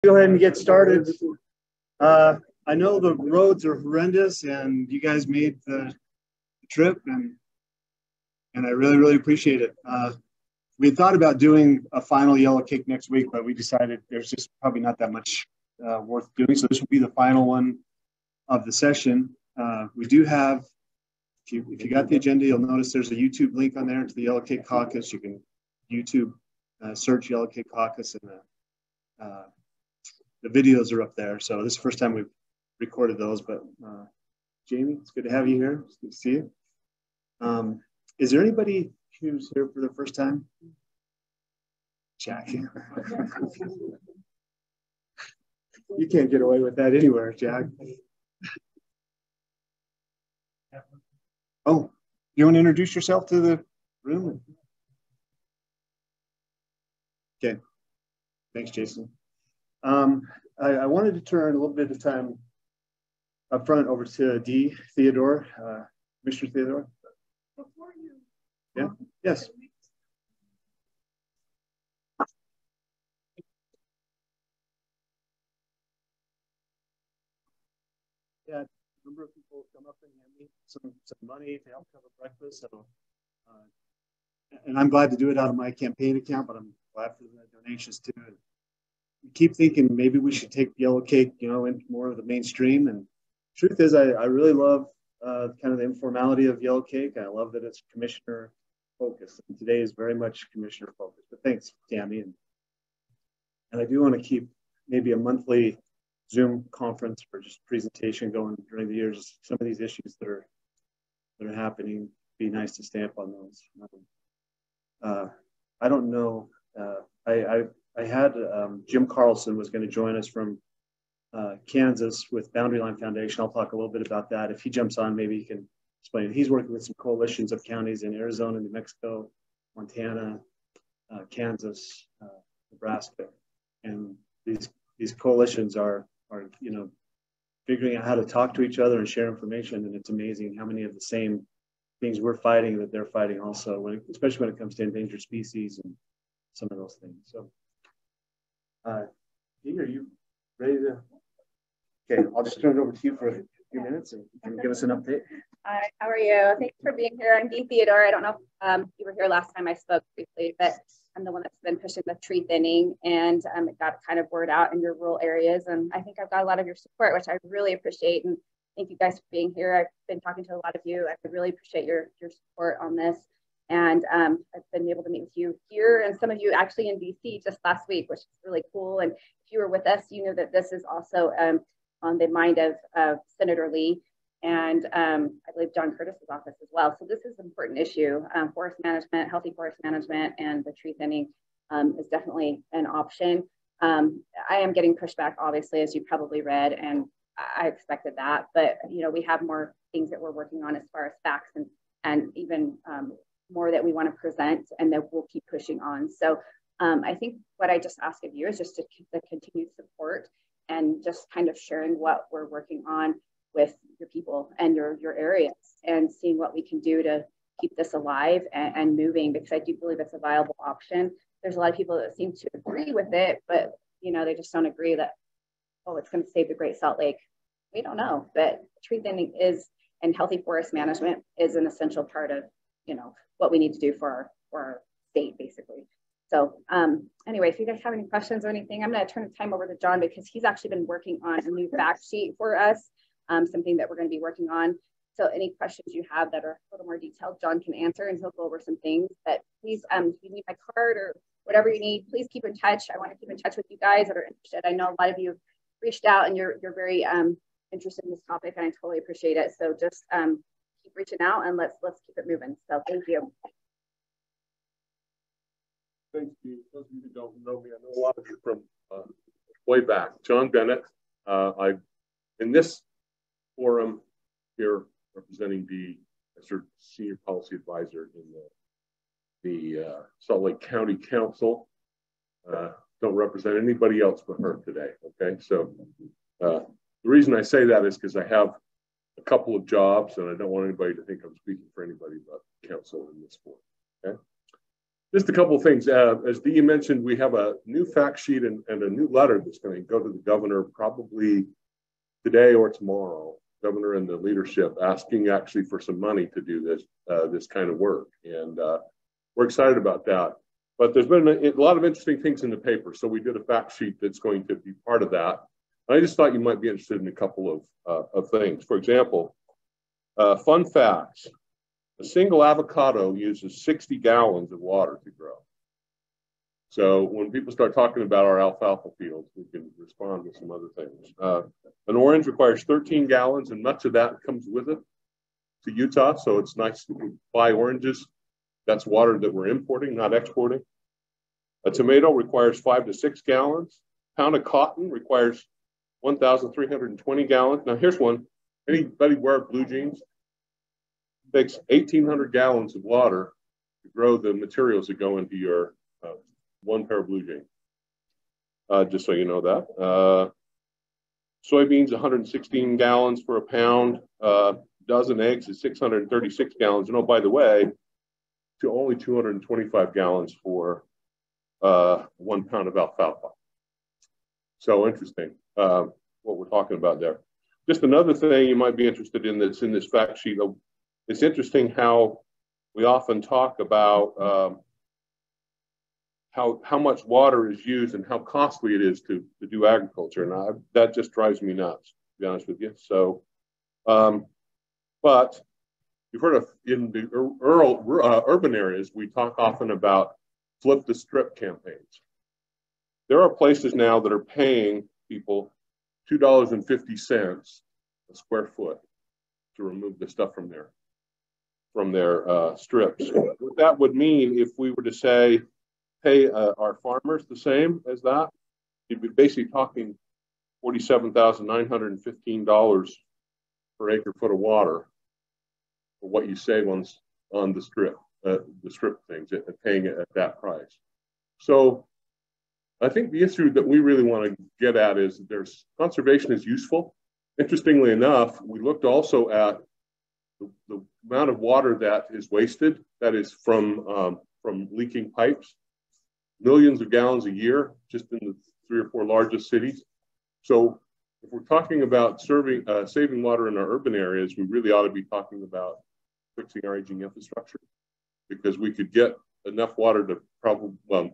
Go ahead and get started. I know the roads are horrendous, and you guys made the trip, and I really appreciate it. We had thought about doing a final Yellowcake next week, but we decided there's just probably not that much worth doing. So this will be the final one of the session. We do have, if you got the agenda, you'll notice there's a YouTube link on there to the Yellowcake Caucus. You can YouTube search Yellowcake Caucus, and the videos are up there. So this is the first time we've recorded those, but Jamie, it's good to have you here. It's good to see you. Is there anybody who's here for the first time? Jack. You can't get away with that anywhere, Jack. Oh, you want to introduce yourself to the room? Okay. Thanks, Jason. I wanted to turn a little bit of time up front over to Theodore, Commissioner Theodore. Before you. Yeah. Yes. Yeah, a number of people come up and hand me some money to help cover breakfast. So, and I'm glad to do it out of my campaign account, but I'm glad for the donations too. And we keep thinking maybe we should take Yellowcake, into more of the mainstream. And truth is, I really love kind of the informality of Yellowcake. I love that it's commissioner focused. And today is very much commissioner focused. But thanks, Tammy. And I do want to keep maybe a monthly Zoom conference or just presentation going during the years. Some of these issues that are happening, be nice to stamp on those. I don't know. I had Jim Carlson was going to join us from Kansas with Boundary Line Foundation. I'll talk a little bit about that. If he jumps on, maybe he can explain. He's working with some coalitions of counties in Arizona, New Mexico, Montana, Kansas, Nebraska, and these coalitions are figuring out how to talk to each other and share information. And it's amazing how many of the same things we're fighting that they're fighting also, especially when it comes to endangered species and some of those things. So, Dee, are you ready to? Okay, I'll just turn it over to you for a few minutes and you can give us an update. Hi, how are you? Thanks for being here. I'm Dee Theodore. I don't know if you were here last time I spoke briefly, but I'm the one that's been pushing the tree thinning, and it got kind of word out in your rural areas. And I think I've got a lot of your support, which I really appreciate. And thank you guys for being here. I've been talking to a lot of you. I really appreciate your support on this. And I've been able to meet with you here and some of you actually in DC just last week, which is really cool. And if you were with us, you know that this is also on the mind of Senator Lee and I believe John Curtis's office as well. So this is an important issue. Forest management, healthy forest management, and the tree thinning is definitely an option. I am getting pushback, obviously, as you probably read, and I expected that. But we have more things that we're working on as far as facts and even more that we want to present and that we'll keep pushing on. So I think what I just ask of you is just to keep the continued support and just kind of sharing what we're working on with your people and your areas and seeing what we can do to keep this alive and moving, because I do believe it's a viable option. There's a lot of people that seem to agree with it, but they just don't agree that, oh, it's going to save the Great Salt Lake. We don't know, but tree thinning and healthy forest management is an essential part of what we need to do for our state, basically. So anyway, if you guys have any questions or anything, I'm going to turn the time over to John because he's actually been working on a new fact sheet for us, something that we're going to be working on. So any questions you have that are a little more detailed, John can answer and he'll go over some things. But please, if you need my card or whatever you need, please keep in touch. I want to keep in touch with you guys that are interested. I know a lot of you reached out and you're very interested in this topic, and I totally appreciate it. So just keep reaching out and let's keep it moving. So thank you. Thanks, Steve. Those of you who don't know me, I know a lot of you from way back. John Bennett. I'm in this forum here representing I serve senior policy advisor in the Salt Lake County Council. Don't represent anybody else but her today. Okay, so the reason I say that is because I have a couple of jobs, and I don't want anybody to think I'm speaking for anybody but council in this forum. Okay. just a couple of things. As Dee mentioned, we have a new fact sheet and a new letter that's going to go to the governor probably today or tomorrow. Governor and the leadership asking actually for some money to do this kind of work, and we're excited about that. But there's been a lot of interesting things in the paper, so we did a fact sheet that's going to be part of that. And I just thought you might be interested in a couple of things. For example, fun facts: a single avocado uses 60 gallons of water to grow. So when people start talking about our alfalfa fields, we can respond with some other things. An orange requires 13 gallons, and much of that comes with it to Utah. So it's nice to buy oranges. That's water that we're importing, not exporting. A tomato requires 5 to 6 gallons. A pound of cotton requires 1,320 gallons. Now here's one. Anybody wear blue jeans? It takes 1,800 gallons of water to grow the materials that go into your one pair of blue jeans. Just so you know that. Soybeans, 116 gallons for a pound. Dozen eggs is 636 gallons. And oh, by the way, to only 225 gallons for 1 pound of alfalfa. So interesting what we're talking about there. Just another thing you might be interested in that's in this fact sheet. It's interesting how we often talk about how much water is used and how costly it is to do agriculture. And that just drives me nuts, to be honest with you. So, but you've heard of in the urban areas, we talk often about flip the strip campaigns. There are places now that are paying people $2.50 a square foot to remove the stuff from their strips. What that would mean if we were to say, pay our farmers the same as that, you'd be basically talking $47,915 per acre foot of water for what you save on the strip things, and paying it at that price. So I think the issue that we really want to get at is conservation is useful. Interestingly enough, we looked also at the amount of water that is wasted, that is from leaking pipes. Millions of gallons a year, just in the 3 or 4 largest cities. So if we're talking about saving water in our urban areas, we really ought to be talking about fixing our aging infrastructure, because we could get enough water to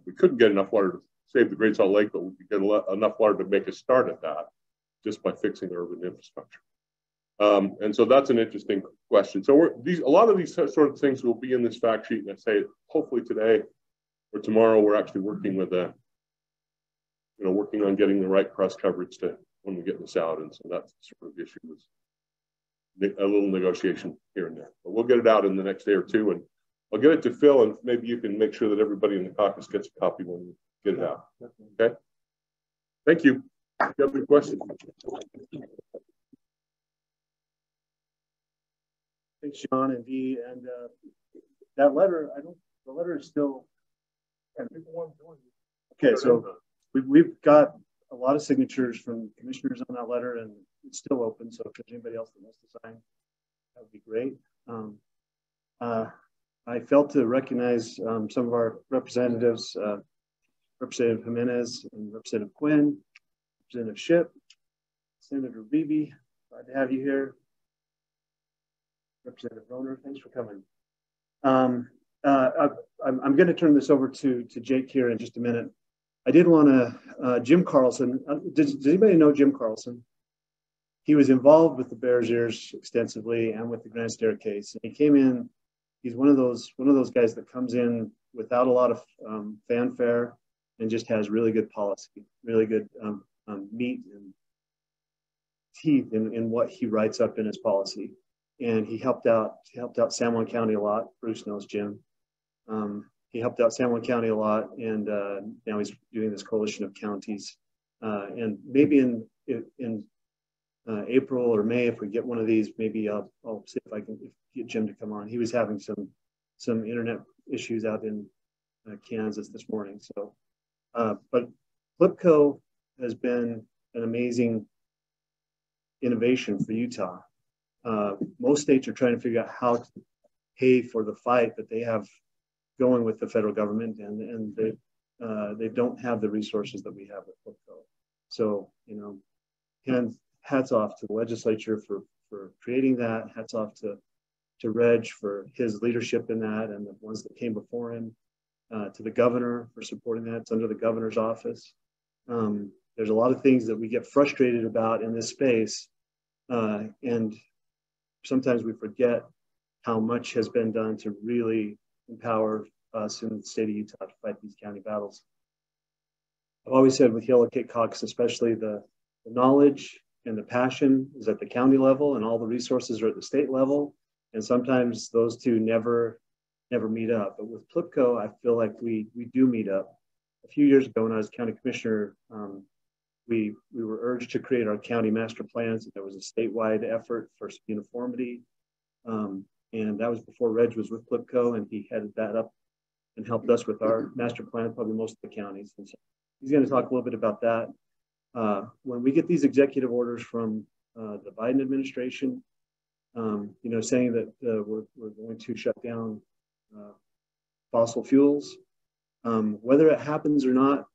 we couldn't get enough water to save the Great Salt Lake, but we could get enough water to make a start at that just by fixing urban infrastructure. And so that's an interesting question. So a lot of these sort of things will be in this fact sheet, and I say hopefully today or tomorrow we're actually working with working on getting the right press coverage to when we get this out, and so that's sort of the issue is a little negotiation here and there. But we'll get it out in the next day or two, and I'll get it to Phil, and maybe you can make sure that everybody in the caucus gets a copy when we get it out. Okay. Thank you. Do you have any questions? Thanks, Sean and Dee. And that letter, the letter is still. Okay, so we've got a lot of signatures from commissioners on that letter, and it's still open. So if there's anybody else that wants to sign, that would be great. I failed to recognize some of our representatives, Representative Jimenez and Representative Quinn, Representative Shipp, Senator Beebe, glad to have you here. Representative Roner, thanks for coming. I'm going to turn this over to Jake here in just a minute. I did want to, Jim Carlson, does anybody know Jim Carlson? He was involved with the Bears Ears extensively and with the Grand Staircase. And he came in, he's one of those guys that comes in without a lot of fanfare and just has really good policy, really good meat and teeth in what he writes up in his policy. And he helped out San Juan County a lot. Bruce knows Jim. He helped out San Juan County a lot, and now he's doing this coalition of counties. And maybe in April or May, if we get one of these, maybe I'll see if I can get Jim to come on. He was having some internet issues out in Kansas this morning. So, but Flipco has been an amazing innovation for Utah. Most states are trying to figure out how to pay for the fight that they have going with the federal government, and they don't have the resources that we have at Flipco. So, you know, and hats off to the legislature for creating that. Hats off to Reg for his leadership in that, and the ones that came before him. To the governor for supporting that. It's under the governor's office. There's a lot of things that we get frustrated about in this space, and sometimes we forget how much has been done to really empower us in the state of Utah to fight these county battles. I've always said with Yellowcake Caucus, especially the knowledge and the passion is at the county level, and all the resources are at the state level, and sometimes those two never meet up. But with Flipco, I feel like we do meet up. A few years ago when I was county commissioner, we were urged to create our county master plans. There was a statewide effort for uniformity. And that was before Reg was with Flipco, and he headed that up and helped us with our master plan, probably most of the counties. And so he's going to talk a little bit about that. When we get these executive orders from the Biden administration, you know, saying that we're going to shut down fossil fuels, whether it happens or not,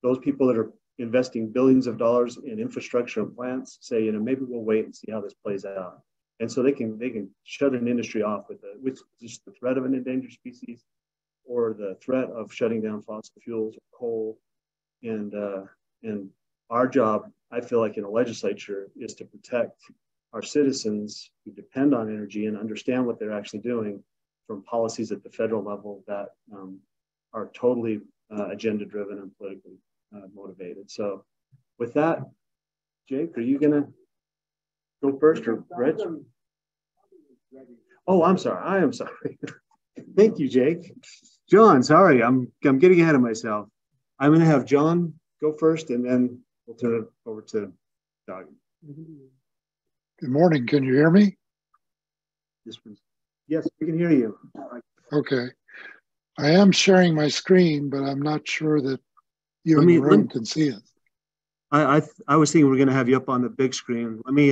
those people that are investing billions of dollars in infrastructure and plants say, you know, maybe we'll wait and see how this plays out. And so they can shut an industry off with just the threat of an endangered species, or the threat of shutting down fossil fuels or coal. And our job, I feel like in a legislature, is to protect our citizens who depend on energy and understand what they're actually doing from policies at the federal level that are totally agenda driven and politically motivated. So with that, Jake, are you gonna go first, or Reg? Oh, I'm sorry. I am sorry. Thank you, Jake. John, sorry, I'm getting ahead of myself. I'm gonna have John go first, and then we'll turn it over to Doug. Good morning. Can you hear me? Yes, we can hear you. Okay. I am sharing my screen, but I'm not sure that you in the room can see it. I was thinking we're going to have you up on the big screen. Let me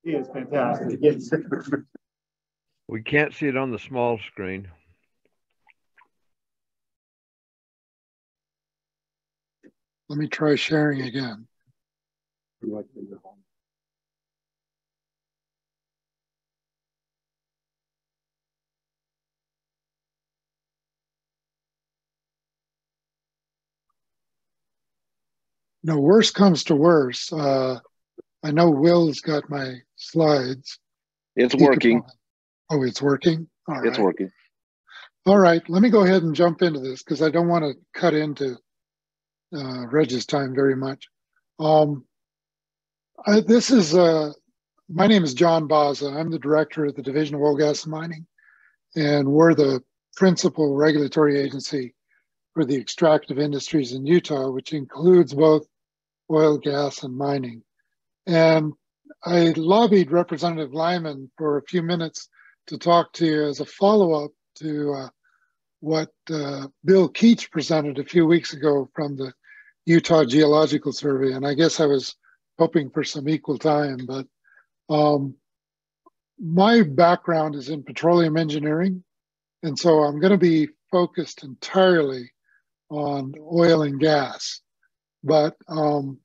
yeah, it's fantastic. Yes. We can't see it on the small screen. Let me try sharing again. No, worst comes to worst. I know Will's got my slides. It's working. Oh, it's working? All right. It's working. All right, let me go ahead and jump into this because I don't want to cut into Reg's time very much. My name is John Baza. I'm the director of the Division of Oil, Gas, and Mining, and we're the principal regulatory agency for the extractive industries in Utah, which includes both oil, gas, and mining. And I lobbied Representative Lyman for a few minutes to talk to you as a follow-up to what Bill Keach presented a few weeks ago from the Utah Geological Survey. And I guess I was hoping for some equal time, but my background is in petroleum engineering. And so I'm going to be focused entirely on oil and gas. But I'll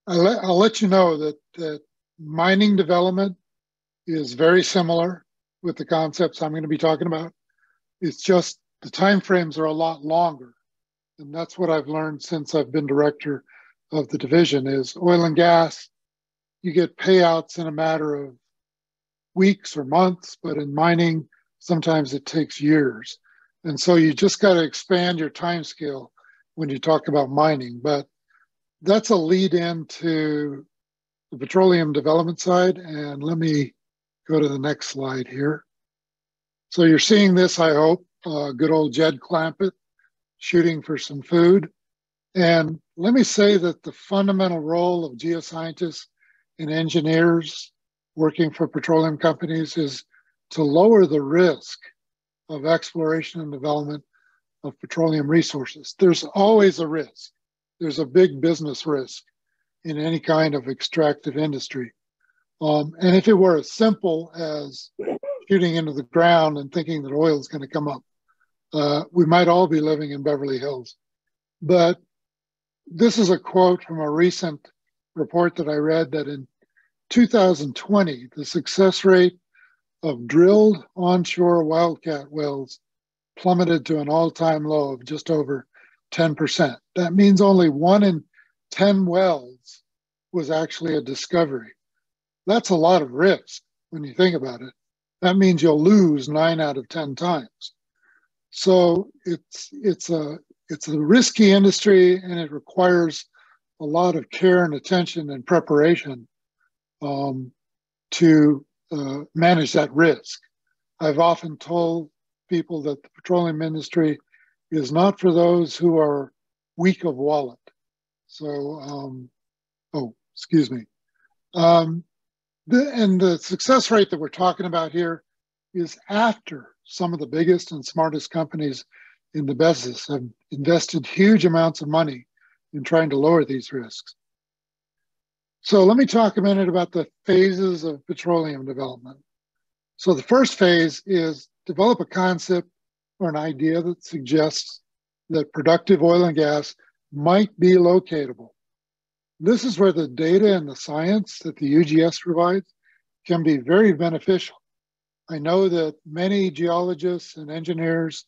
let you know that mining development is very similar with the concepts I'm going to be talking about. It's just the timeframes are a lot longer. And that's what I've learned since I've been director of the division is oil and gas, you get payouts in a matter of weeks or months, but in mining, sometimes it takes years. And so you just got to expand your time scale when you talk about mining. But that's a lead into the petroleum development side. And let me go to the next slide here. So you're seeing this, I hope, good old Jed Clampett shooting for some food. And let me say that the fundamental role of geoscientists and engineers working for petroleum companies is to lower the risk of exploration and development of petroleum resources. There's always a risk. There's a big business risk. in any kind of extractive industry. And if it were as simple as shooting into the ground and thinking that oil is going to come up, we might all be living in Beverly Hills. But this is a quote from a recent report that I read that in 2020, the success rate of drilled onshore wildcat wells plummeted to an all-time low of just over 10%. That means only 1 in 10 wells was actually a discovery. That's a lot of risk when you think about it. That means you'll lose 9 out of 10 times. So it's a risky industry, and it requires a lot of care and attention and preparation to manage that risk. I've often told people that the petroleum industry is not for those who are weak of wallet. So, excuse me. The success rate that we're talking about here is after some of the biggest and smartest companies in the business have invested huge amounts of money in trying to lower these risks. So let me talk a minute about the phases of petroleum development. So the first phase is develop a concept or an idea that suggests that productive oil and gas might be locatable. This is where the data and the science that the UGS provides can be very beneficial. I know that many geologists and engineers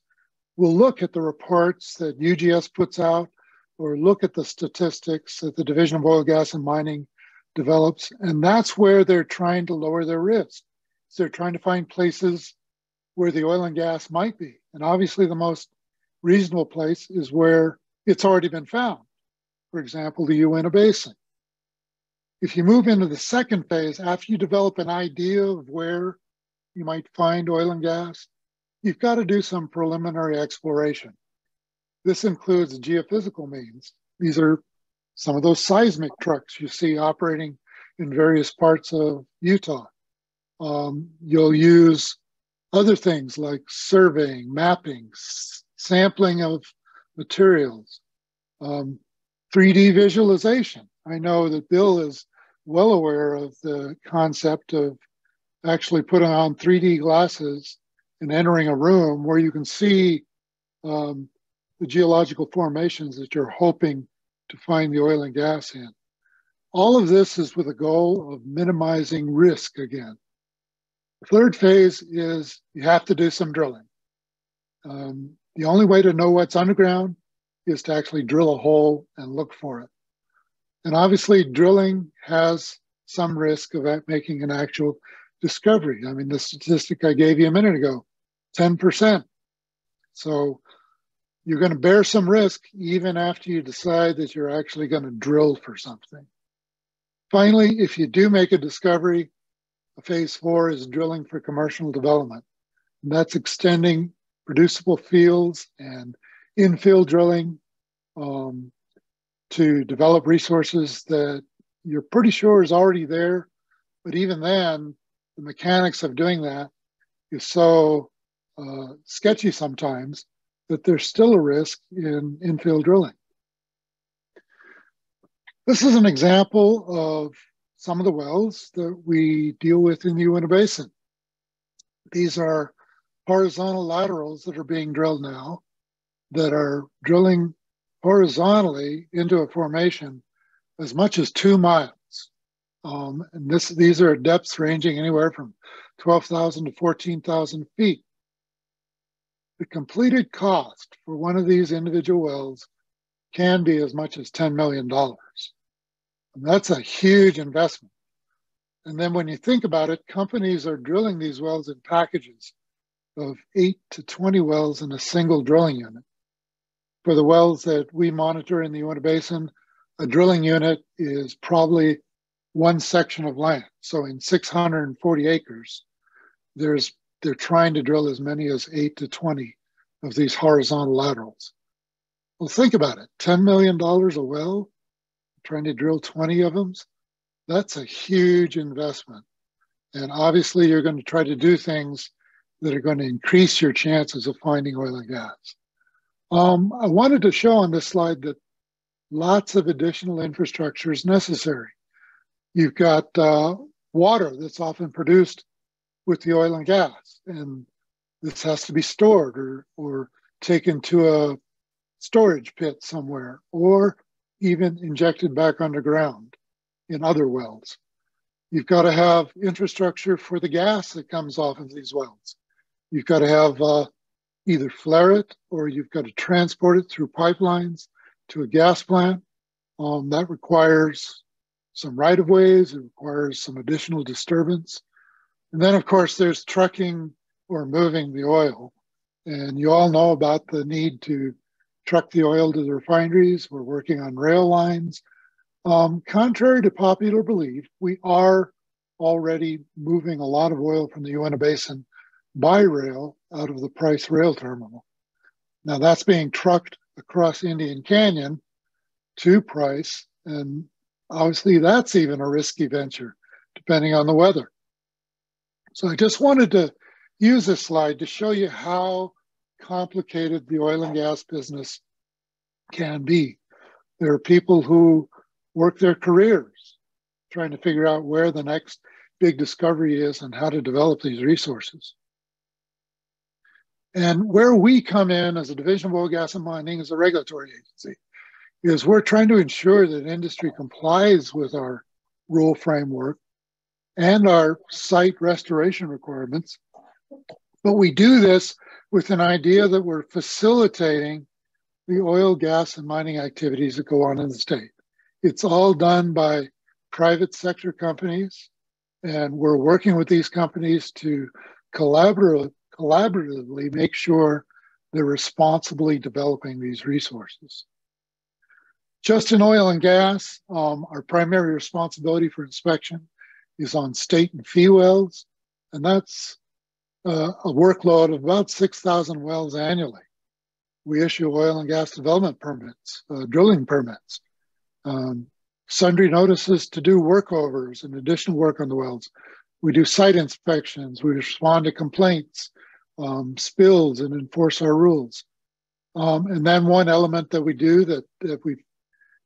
will look at the reports that UGS puts out or look at the statistics that the Division of Oil, Gas, and Mining develops, and that's where they're trying to lower their risk. So they're trying to find places where the oil and gas might be. And obviously the most reasonable place is where it's already been found. For example, the Uinta Basin. If you move into the second phase, after you develop an idea of where you might find oil and gas, you've got to do some preliminary exploration. This includes geophysical means. These are some of those seismic trucks you see operating in various parts of Utah. You'll use other things like surveying, mapping, sampling of materials, 3D visualization. I know that Bill is well aware of the concept of actually putting on 3D glasses and entering a room where you can see the geological formations that you're hoping to find the oil and gas in. All of this is with a goal of minimizing risk again. The third phase is you have to do some drilling. The only way to know what's underground is to actually drill a hole and look for it. And obviously drilling has some risk of making an actual discovery. I mean, the statistic I gave you a minute ago, 10%. So you're going to bear some risk even after you decide that you're actually going to drill for something. Finally, if you do make a discovery, phase 4 is drilling for commercial development. And that's extending producible fields and infill drilling to develop resources that you're pretty sure is already there. But even then, the mechanics of doing that is so sketchy sometimes that there's still a risk in infill drilling. This is an example of some of the wells that we deal with in the Uinta Basin. These are horizontal laterals that are being drilled now that are drilling horizontally into a formation as much as 2 miles. And these are at depths ranging anywhere from 12,000 to 14,000 feet. The completed cost for one of these individual wells can be as much as $10 million. And that's a huge investment. And then when you think about it, companies are drilling these wells in packages of 8 to 20 wells in a single drilling unit. For the wells that we monitor in the Uinta Basin, a drilling unit is probably one section of land. So in 640 acres, they're trying to drill as many as 8 to 20 of these horizontal laterals. Well, think about it, $10 million a well, trying to drill 20 of them, that's a huge investment. And obviously you're going to try to do things that are going to increase your chances of finding oil and gas. I wanted to show on this slide that lots of additional infrastructure is necessary. You've got water that's often produced with the oil and gas, and this has to be stored or taken to a storage pit somewhere, or even injected back underground in other wells. You've got to have infrastructure for the gas that comes off of these wells. You've got to have either flare it, or you've got to transport it through pipelines to a gas plant. That requires some right-of-ways. It requires some additional disturbance. And then, of course, there's trucking or moving the oil. And you all know about the need to truck the oil to the refineries. We're working on rail lines. Contrary to popular belief, we are already moving a lot of oil from the Uinta Basin by rail out of the Price Rail Terminal. Now that's being trucked across Indian Canyon to Price, and obviously that's even a risky venture, depending on the weather. So I just wanted to use this slide to show you how complicated the oil and gas business can be. There are people who work their careers trying to figure out where the next big discovery is and how to develop these resources. And where we come in as a division of oil, gas, and mining as a regulatory agency is we're trying to ensure that industry complies with our rule framework and our site restoration requirements. But we do this with an idea that we're facilitating the oil, gas, and mining activities that go on in the state. It's all done by private sector companies, and we're working with these companies to collaboratively make sure they're responsibly developing these resources. Just in oil and gas, our primary responsibility for inspection is on state and fee wells, and that's a workload of about 6,000 wells annually. We issue oil and gas development permits, drilling permits, sundry notices to do workovers and additional work on the wells. We do site inspections, we respond to complaints, spills, and enforce our rules. And then one element that we do that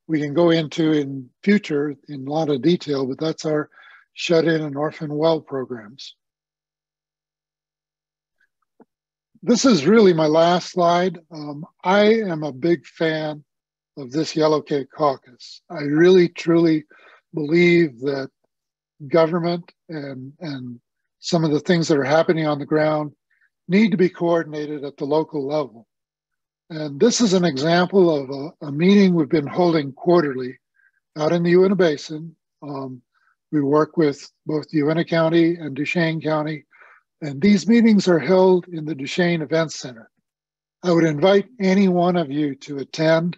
we can go into in future in a lot of detail, but that's our shut-in and orphan well programs. This is really my last slide. I am a big fan of this Yellowcake Caucus. I really, truly believe that government and some of the things that are happening on the ground need to be coordinated at the local level. And this is an example of a meeting we've been holding quarterly out in the Uinta Basin. We work with both Uinta County and Duchesne County, and these meetings are held in the Duchesne Events Center. I would invite any one of you to attend.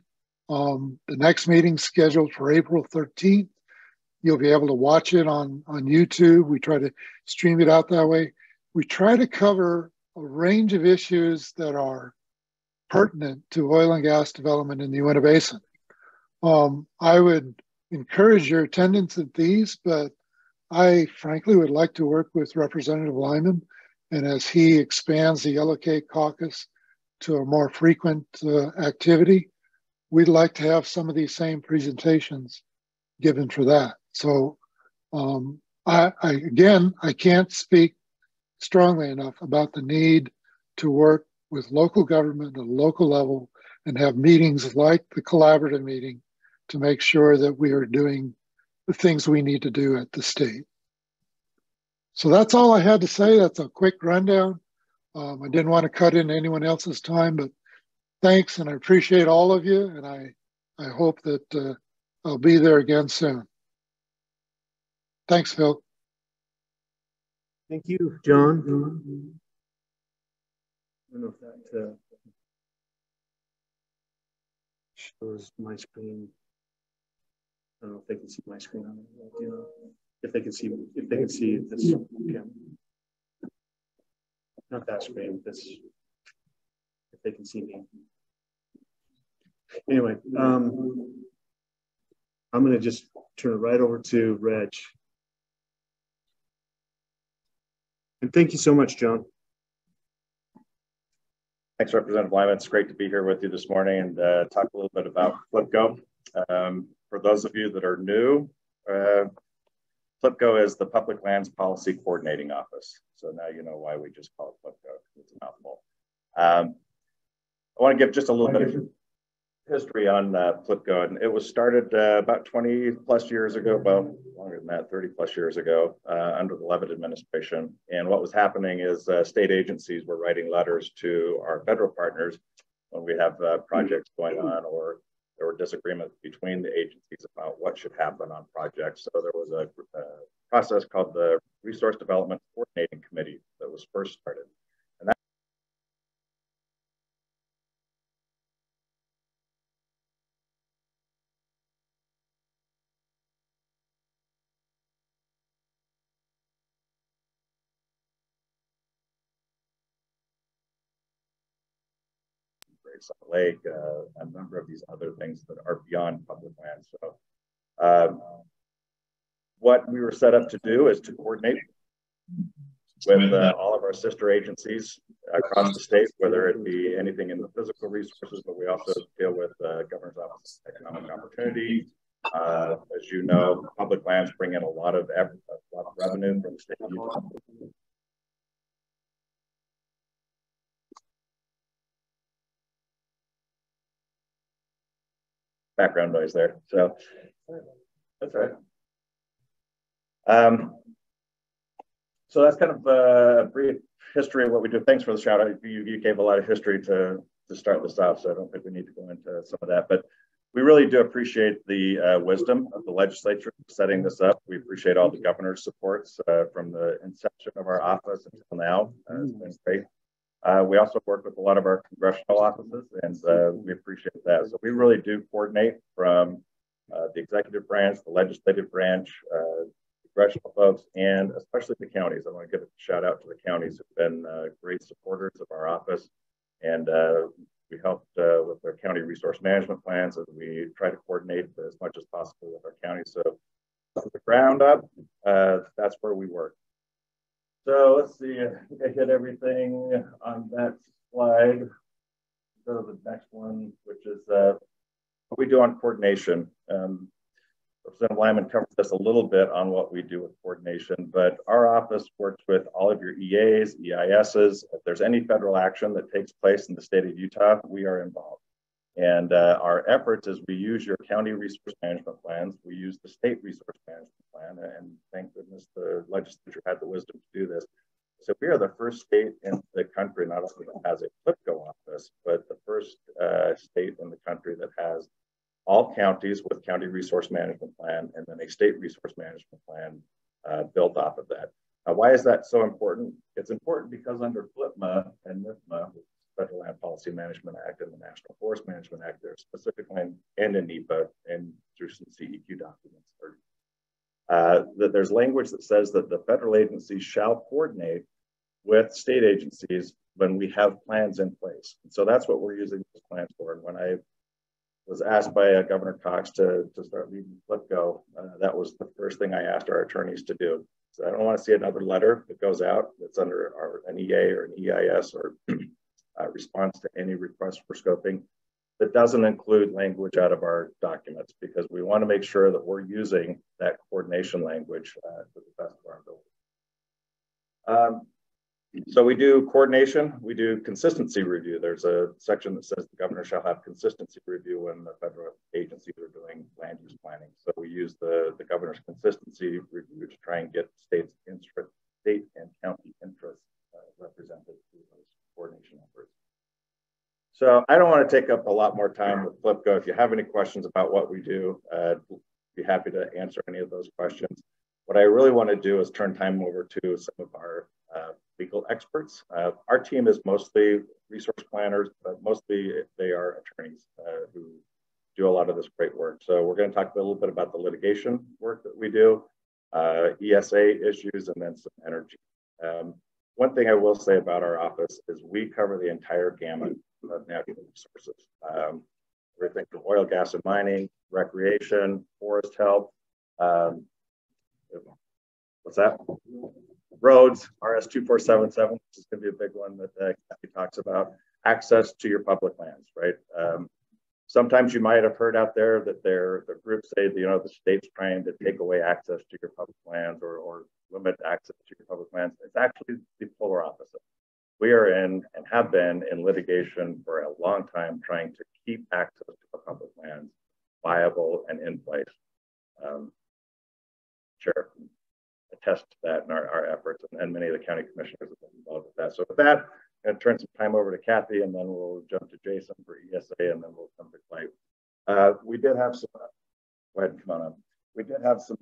The next meeting scheduled for April 13th. You'll be able to watch it on YouTube. We try to stream it out that way. We try to cover a range of issues that are pertinent to oil and gas development in the Uinta Basin. I would encourage your attendance at these, but I frankly would like to work with Representative Lyman, and as he expands the Yellowcake Caucus to a more frequent activity, we'd like to have some of these same presentations given for that. So again, I can't speak strongly enough about the need to work with local government at a local level and have meetings like the collaborative meeting to make sure that we are doing the things we need to do at the state. So that's all I had to say. That's a quick rundown. I didn't want to cut into anyone else's time, but thanks, and I appreciate all of you, and I hope that I'll be there again soon. Thanks, Phil. Thank you, John. I don't know if that shows my screen. I don't know if they can see my screen on it. You know, if they can see this. Okay. Not that screen. This. If they can see me. Anyway, I'm going to just turn it right over to Reg. And thank you so much, John. Thanks, Representative Lyman. It's great to be here with you this morning and talk a little bit about Flipco. For those of you that are new, PLPCO is the Public Lands Policy Coordinating Office. So now you know why we just call it PLPCO. It's a mouthful. I want to give just a little bit of history on PLPCO. And it was started about 20 plus years ago, well, longer than that, 30 plus years ago, under the Levitt administration. And what was happening is state agencies were writing letters to our federal partners when we have projects going on, or there were disagreements between the agencies about what should happen on projects. So there was a process called the Resource Development Coordinating Committee that was first started. And that Salt Lake, a number of these other things that are beyond public land. So what we were set up to do is to coordinate with all of our sister agencies across the state, whether it be anything in the physical resources, but we also deal with Governor's Office of Economic Opportunity. As you know, public lands bring in a lot of revenue from the state of Utah. Background noise there. So that's right. So that's kind of a brief history of what we do. Thanks for the shout out. You gave a lot of history to start this off, so I don't think we need to go into some of that. But we really do appreciate the wisdom of the legislature setting this up. We appreciate all the governor's supports from the inception of our office until now. It's been great. We also work with a lot of our congressional offices, and we appreciate that. So we really do coordinate from the executive branch, the legislative branch, congressional folks, and especially the counties. I want to give a shout out to the counties who've been great supporters of our office. And we helped with their county resource management plans, and we try to coordinate as much as possible with our counties. So from the ground up, that's where we work. So let's see, I think I hit everything on that slide. Go to the next one, which is what we do on coordination. Representative Lyman covered this a little bit on what we do with coordination, but our office works with all of your EAs, EISs. If there's any federal action that takes place in the state of Utah, we are involved. And our efforts is we use your county resource management plans, we use the state resource management plan, and thank goodness the legislature had the wisdom to do this. So we are the first state in the country, not only that has a PLPCO office, but the first state in the country that has all counties with county resource management plan and then a state resource management plan built off of that. Now, why is that so important? It's important because under FLPMA and NIFMA, Federal Land Policy Management Act and the National Forest Management Act, there's specifically, and in NEPA and through some CEQ documents, that there's language that says that the federal agencies shall coordinate with state agencies when we have plans in place. And so that's what we're using these plans for. And when I was asked by Governor Cox to start leading PLPCO, that was the first thing I asked our attorneys to do. So I don't want to see another letter that goes out that's under an EA or an EIS or response to any request for scoping that doesn't include language out of our documents, because we want to make sure that we're using that coordination language to the best of our ability. So we do coordination, we do consistency review. There's a section that says the governor shall have consistency review when the federal agencies are doing land use planning. So we use the governor's consistency review to try and get state and county interests represented through those coordination efforts. So I don't want to take up a lot more time with PLPCO. If you have any questions about what we do, I'd be happy to answer any of those questions. What I really want to do is turn time over to some of our legal experts. Our team is mostly resource planners, but mostly they are attorneys who do a lot of this great work. So we're going to talk a little bit about the litigation work that we do, ESA issues, and then some energy. One thing I will say about our office is we cover the entire gamut of natural resources. Everything from oil, gas, and mining, recreation, forest health, what's that? Roads, RS-2477, which is going to be a big one that Kathy talks about. Access to your public lands, right? Sometimes you might have heard out there that the groups say, you know, the state's trying to take away access to your public lands or limit access to your public lands. It's actually the polar opposite. We are in and have been in litigation for a long time trying to keep access to the public lands viable and in place. Sure, attest to that in our efforts, and many of the county commissioners have been involved with that. So with that, I'm going to turn some time over to Kathy, and then we'll jump to Jason for ESA, and then we'll come to Clay. We did have some, go ahead and come on up. We did have some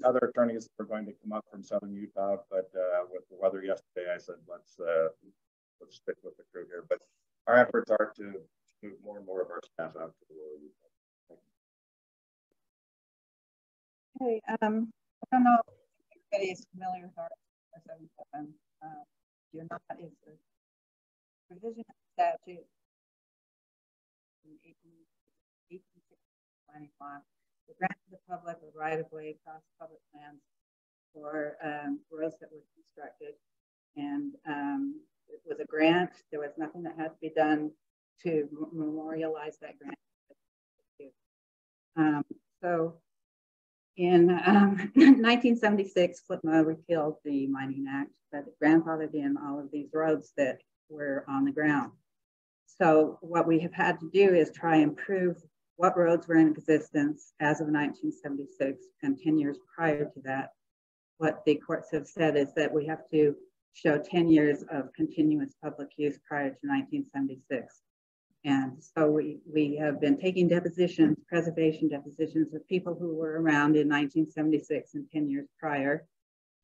other attorneys that were going to come up from Southern Utah, but with the weather yesterday, I said, let's stick with the crew here. But our efforts are to move more and more of our staff out to the lower Utah. Hey, I don't know if everybody is familiar with our 77. You're not, is the provision of statute in 1860 law. It granted the public a right of way across public lands for roads that were constructed. And it was a grant. There was nothing that had to be done to memorialize that grant. So in 1976, FLPMA repealed the Mining Act, but it grandfathered in all of these roads that were on the ground. So what we have had to do is try and prove what roads were in existence as of 1976 and 10 years prior to that. What the courts have said is that we have to show 10 years of continuous public use prior to 1976. And so we have been taking depositions, preservation depositions of people who were around in 1976 and 10 years prior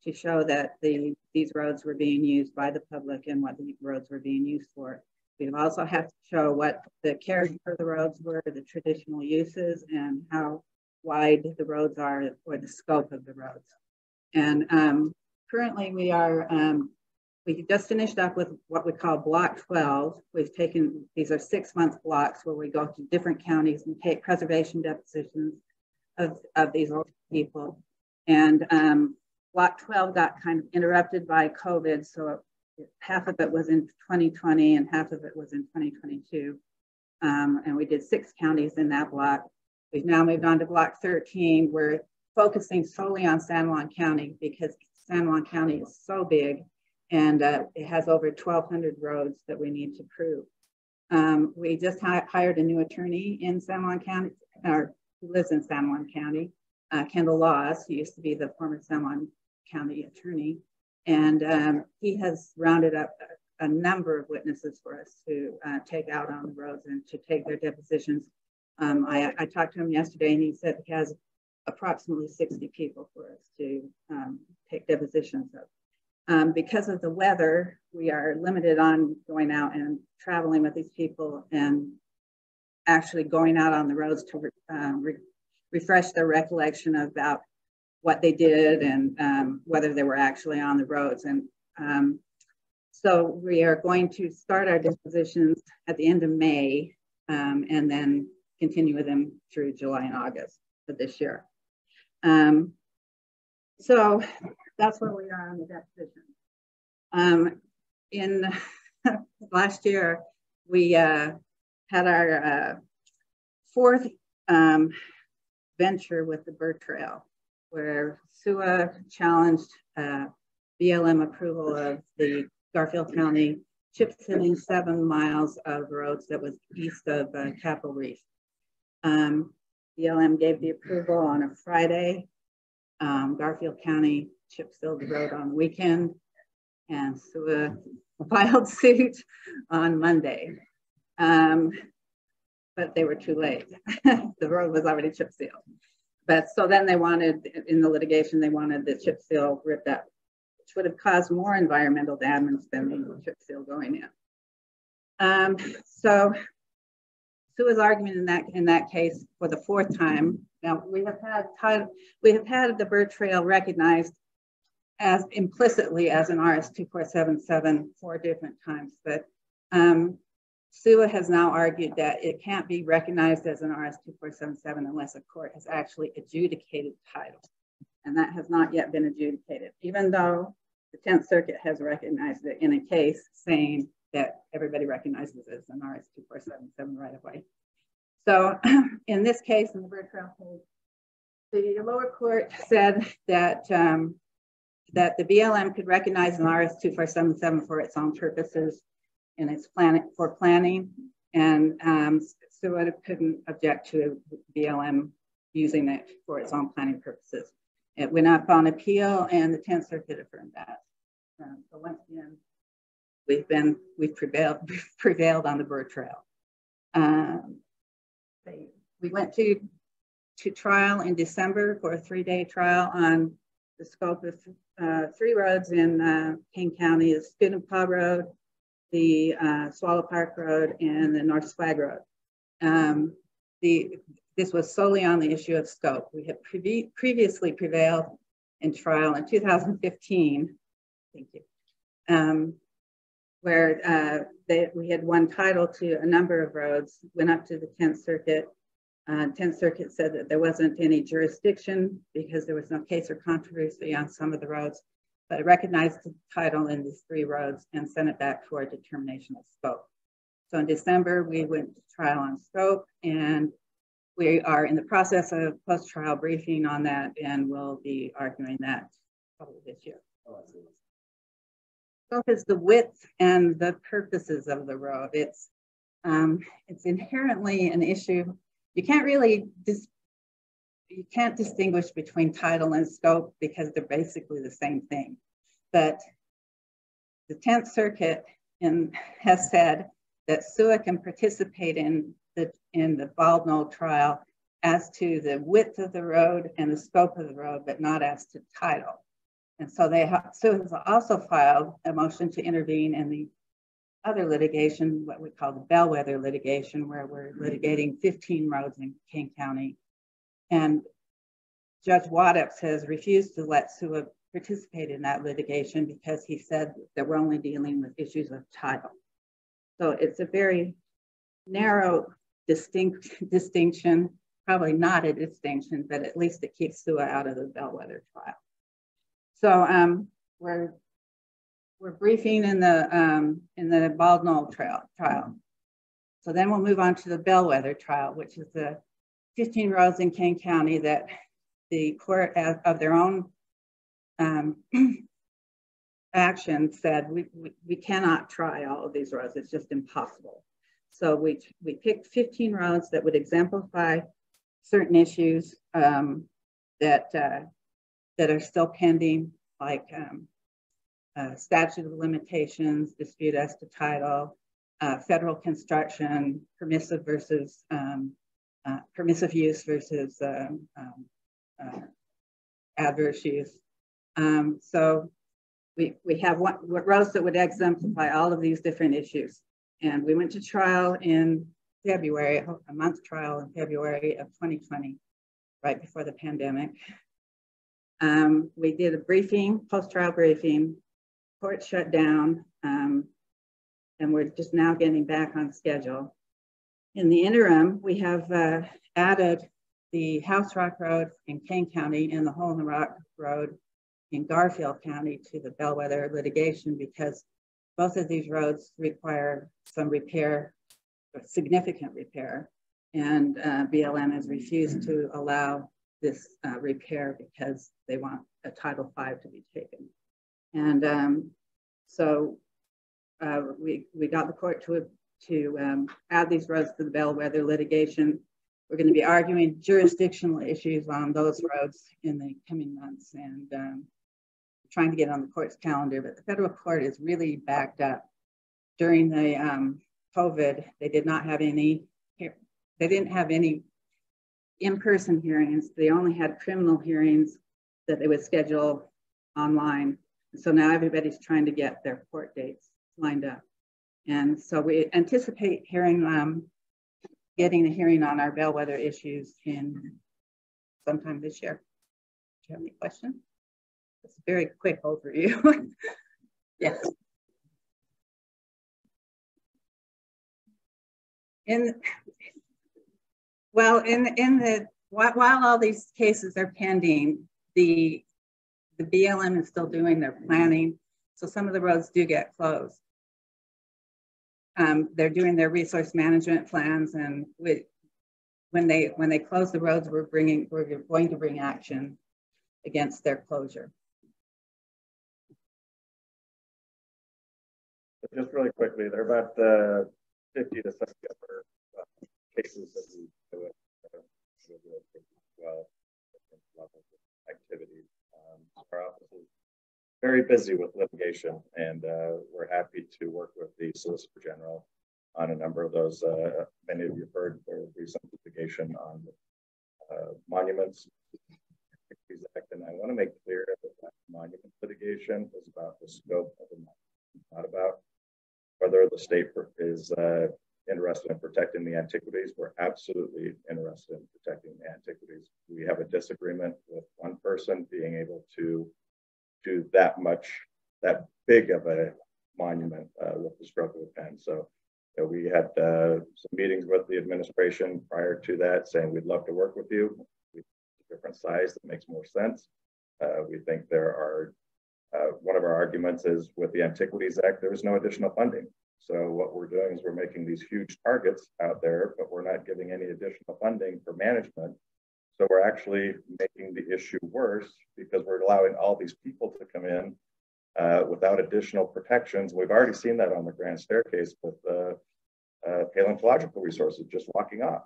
to show that these roads were being used by the public and what the roads were being used for. We also have to show what the character of the roads were, the traditional uses, and how wide the roads are, or the scope of the roads. And currently we just finished up with what we call Block 12. We've taken, these are 6-month blocks where we go to different counties and take preservation depositions of these old people. And Block 12 got kind of interrupted by COVID, so half of it was in 2020 and half of it was in 2022. And we did 6 counties in that block. We've now moved on to Block 13. We're focusing solely on San Juan County because San Juan County is so big and it has over 1,200 roads that we need to prove. We just hired a new attorney in San Juan County, or who lives in San Juan County, Kendall Laws, who used to be the former San Juan County attorney. And he has rounded up a number of witnesses for us to take out on the roads and to take their depositions. I talked to him yesterday and he said he has approximately 60 people for us to take depositions of. Because of the weather, we are limited on going out and traveling with these people and actually going out on the roads to refresh their recollection about what they did and whether they were actually on the roads. And so we are going to start our depositions at the end of May and then continue with them through July and August of this year. So that's where we are on the deposition. In last year, we had our 4th venture with the bird trail, where SUA challenged BLM approval of the Garfield County chip sealing 7 miles of roads that was east of Capitol Reef. BLM gave the approval on a Friday. Garfield County chip sealed the road on the weekend, and SUA filed suit on Monday. But they were too late. The road was already chip sealed. But so then they wanted, in the litigation, they wanted the chip seal ripped up, which would have caused more environmental damage than the chip seal going in. So SUA's argument in that case for the 4th time. Now we have had the bird trail recognized as implicitly as an RS-2477 4 different times, but SUA has now argued that it can't be recognized as an RS-2477 unless a court has actually adjudicated title. And that has not yet been adjudicated, even though the 10th Circuit has recognized it in a case saying that everybody recognizes it as an RS-2477 right away. So in this case, in the bird trail case, the lower court said that that the BLM could recognize an RS-2477 for its own purposes and its planning, and so it couldn't object to BLM using it for its own planning purposes. It went up on appeal, and the 10th Circuit affirmed that. So once again, we've prevailed on the bird trail. We went to trial in December for a 3-day trial on the scope of 3 roads in King County: the Scootnapaw Road, the Swallow Park Road, and the North Swag Road. This was solely on the issue of scope. We had previously prevailed in trial in 2015, thank you, where we had won title to a number of roads, went up to the 10th Circuit. 10th Circuit said that there wasn't any jurisdiction because there was no case or controversy on some of the roads, but it recognized the title in these 3 roads and sent it back for a determination of scope. So in December, we went to trial on scope, and we are in the process of post-trial briefing on that, and we'll be arguing that probably this year. Scope is the width and the purposes of the road. It's inherently an issue. You can't really distinguish between title and scope because they're basically the same thing. But the 10th Circuit has said that SUA can participate in the Bald Knoll trial as to the width of the road and the scope of the road, but not as to title. And so SUA has also filed a motion to intervene in the other litigation, what we call the bellwether litigation, where we're litigating 15 roads in King County. And Judge Waddups has refused to let SUA participate in that litigation because he said that we're only dealing with issues of title. So it's a very narrow distinction, probably not a distinction, but at least it keeps SUA out of the bellwether trial. So we're briefing in the Bald Knoll trial. So then we'll move on to the bellwether trial, which is the 15 roads in King County that the court, of their own action, said we cannot try all of these roads. It's just impossible. So we picked 15 roads that would exemplify certain issues that are still pending, like statute of limitations, dispute as to title, federal construction, permissive use versus adverse use. So we have roads that would exemplify all of these different issues. And we went to trial in February, a month trial in February of 2020, right before the pandemic. We did a briefing, post-trial briefing, court shut down, and we're just now getting back on schedule. In the interim, we have added the House Rock Road in Kane County and the Hole in the Rock Road in Garfield County to the bellwether litigation because both of these roads require some repair, significant repair, and BLM has refused to allow this repair because they want a Title V to be taken. And so we got the court to add these roads to the bellwether litigation. We're going to be arguing jurisdictional issues on those roads in the coming months and trying to get on the court's calendar, but the federal court is really backed up. During the COVID, they didn't have any in-person hearings. They only had criminal hearings that they would schedule online. So now everybody's trying to get their court dates lined up. And so we anticipate hearing, getting a hearing on our bellwether issues in sometime this year. Do you have any questions? It's a very quick overview. Yes. While all these cases are pending, the BLM is still doing their planning. So some of the roads do get closed. They're doing their resource management plans, and when they close the roads, we're going to bring action against their closure. Just really quickly, there are about 50 to 70 other cases that we do it well, different levels of activities. Our office is very busy with litigation, and we're happy to work with the Solicitor General on a number of those. Many of you have heard there will be some litigation on monuments. And I want to make clear that monument litigation is about the scope of the monument, not about whether the state is interested in protecting the antiquities. We're absolutely interested in protecting the antiquities. We have a disagreement with one person being able to do that big of a monument with the stroke of a pen. So we had some meetings with the administration prior to that saying we'd love to work with you. We have a different size that makes more sense. We think there are, one of our arguments is with the Antiquities Act, there is no additional funding. So what we're doing is we're making these huge targets out there, but we're not giving any additional funding for management. So we're actually making the issue worse because we're allowing all these people to come in without additional protections. We've already seen that on the Grand Staircase with paleontological resources just walking off.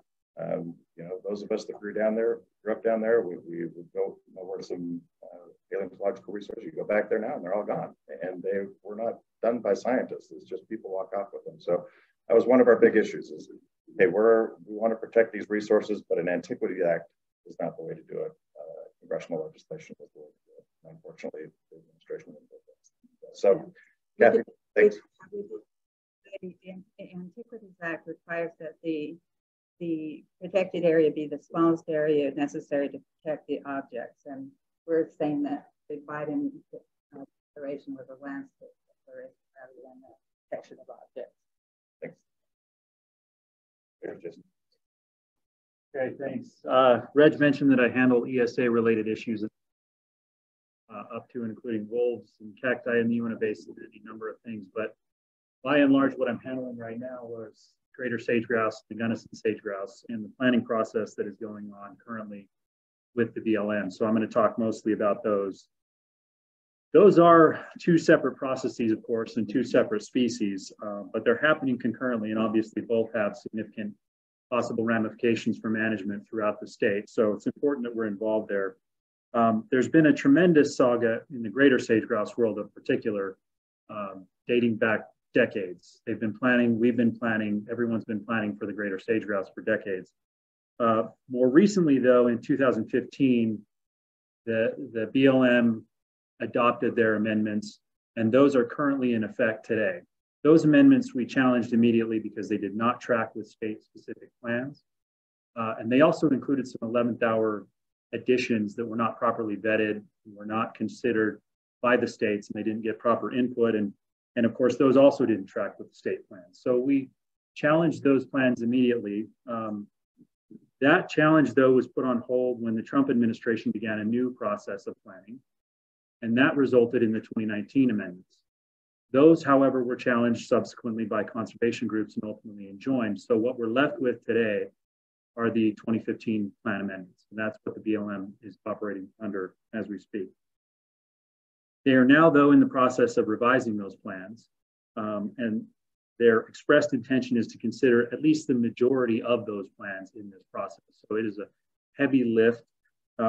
Those of us that grew up down there, we would go where some paleontological resources. You go back there now and they're all gone. And they were not done by scientists. It's just people walk off with them. So that was one of our big issues is, hey, we want to protect these resources, but an Antiquity Act is not the way to do it. Congressional legislation is the way to do it. Unfortunately, the administration didn't do that. So, Kathy, thanks. The Antiquities Act requires that the protected area be the smallest area necessary to protect the objects. And we're saying that the Biden declaration was a landscape declaration rather than the protection of objects. Thanks. Okay, thanks. Reg mentioned that I handle ESA related issues up to and including wolves and cacti in the Uinta Basin and a number of things. But by and large, what I'm handling right now was greater sage grouse, the Gunnison sage grouse, and the planning process that is going on currently with the BLM. So I'm going to talk mostly about those. Those are two separate processes, of course, and two separate species, but they're happening concurrently, and obviously both have significant possible ramifications for management throughout the state. So it's important that we're involved there. There's been a tremendous saga in the greater sage grouse world in particular, dating back decades. They've been planning, we've been planning, everyone's been planning for the greater sage grouse for decades. More recently, though, in 2015, the BLM adopted their amendments, and those are currently in effect today. Those amendments we challenged immediately because they did not track with state-specific plans. And they also included some 11th hour additions that were not properly vetted, were not considered by the states, and they didn't get proper input. And of course, those also didn't track with the state plans. So we challenged those plans immediately. That challenge, though, was put on hold when the Trump administration began a new process of planning. And that resulted in the 2019 amendments. Those, however, were challenged subsequently by conservation groups and ultimately enjoined. So what we're left with today are the 2015 plan amendments. And that's what the BLM is operating under as we speak. They are now, though, in the process of revising those plans. And their expressed intention is to consider at least the majority of those plans in this process. So it is a heavy lift.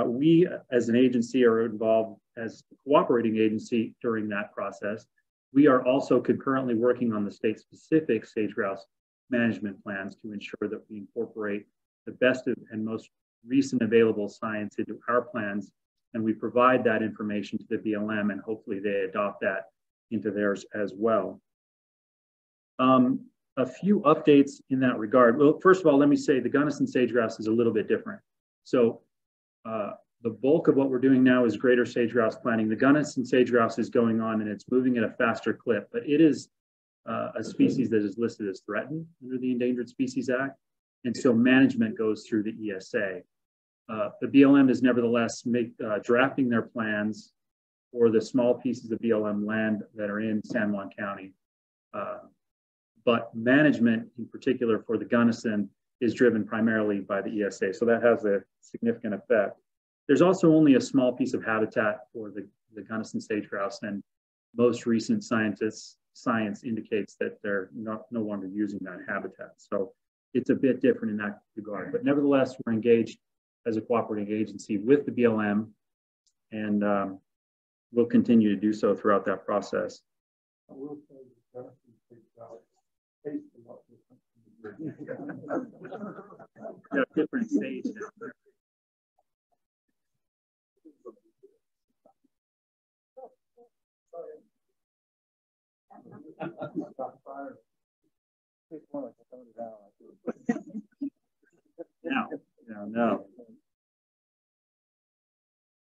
We, as an agency, are involved as a cooperating agency during that process. We are also concurrently working on the state-specific sage grouse management plans to ensure that we incorporate the best and most recent available science into our plans, and we provide that information to the BLM, and hopefully they adopt that into theirs as well. A few updates in that regard. Well, first of all, let me say the Gunnison sage grouse is a little bit different. So the bulk of what we're doing now is greater sage grouse planning. The Gunnison sage grouse is going on and it's moving at a faster clip, but it is a species that is listed as threatened under the Endangered Species Act. And so management goes through the ESA. The BLM is nevertheless drafting their plans for the small pieces of BLM land that are in San Juan County. But management in particular for the Gunnison is driven primarily by the ESA. So that has a significant effect. There's also only a small piece of habitat for the Gunnison sage grouse, and most recent science indicates that they're no longer using that habitat. So it's a bit different in that regard. But nevertheless, we're engaged as a cooperating agency with the BLM, and we'll continue to do so throughout that process. Yeah, different stage now. No.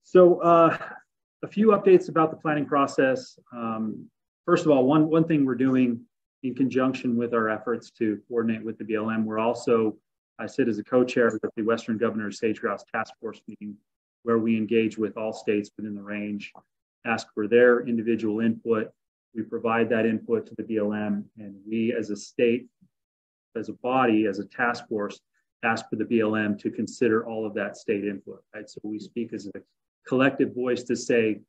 So a few updates about the planning process. First of all, one thing we're doing in conjunction with our efforts to coordinate with the BLM, I sit as a co-chair of the Western Governors Sage Grouse Task Force meeting, where we engage with all states within the range, ask for their individual input. We provide that input to the BLM, and we as a state, as a body, as a task force, ask for the BLM to consider all of that state input, right? So we speak as a collective voice to say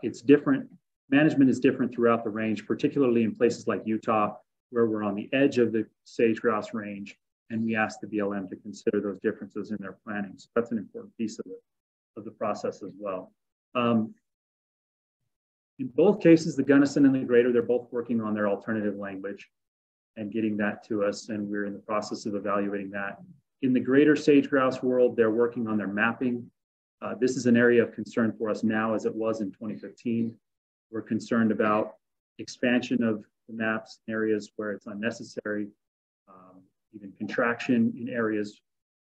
it's different. Management is different throughout the range, particularly in places like Utah, where we're on the edge of the sage grouse range, and we ask the BLM to consider those differences in their planning. So that's an important piece of the process as well. In both cases, the Gunnison and the Greater, they're both working on their alternative language and getting that to us, and we're in the process of evaluating that. In the Greater sage grouse world, they're working on their mapping. This is an area of concern for us now, as it was in 2015. We're concerned about expansion of the maps in areas where it's unnecessary, even contraction in areas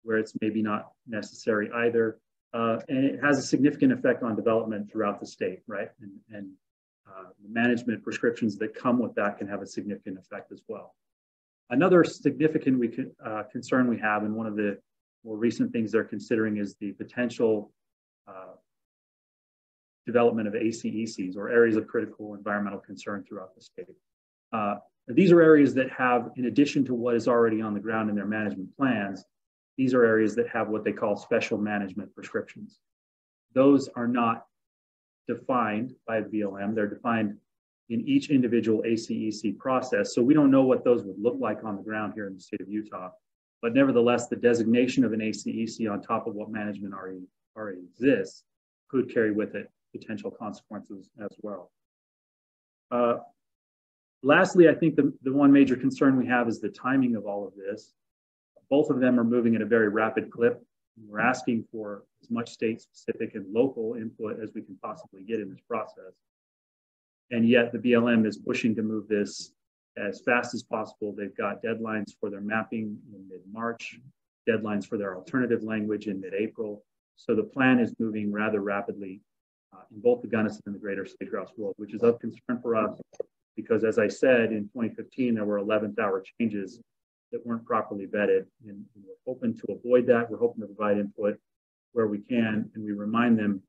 where it's maybe not necessary either. And it has a significant effect on development throughout the state, right? And the management prescriptions that come with that can have a significant effect as well. Another significant concern we have, and one of the more recent things they're considering, is the potential development of ACECs, or areas of critical environmental concern, throughout the state. These are areas that have, in addition to what is already on the ground in their management plans, these are areas that have what they call special management prescriptions. Those are not defined by the BLM. They're defined in each individual ACEC process. So we don't know what those would look like on the ground here in the state of Utah. But nevertheless, the designation of an ACEC on top of what management already exists could carry with it potential consequences as well. Lastly, I think the one major concern we have is the timing of all of this. Both of them are moving at a very rapid clip. We're asking for as much state-specific and local input as we can possibly get in this process. And yet the BLM is pushing to move this as fast as possible. They've got deadlines for their mapping in mid-March, deadlines for their alternative language in mid-April. So the plan is moving rather rapidly in both the Gunnison and the Greater sage grouse world, which is of concern for us because, as I said, in 2015, there were 11th hour changes that weren't properly vetted. And we're hoping to avoid that. We're hoping to provide input where we can, and we remind them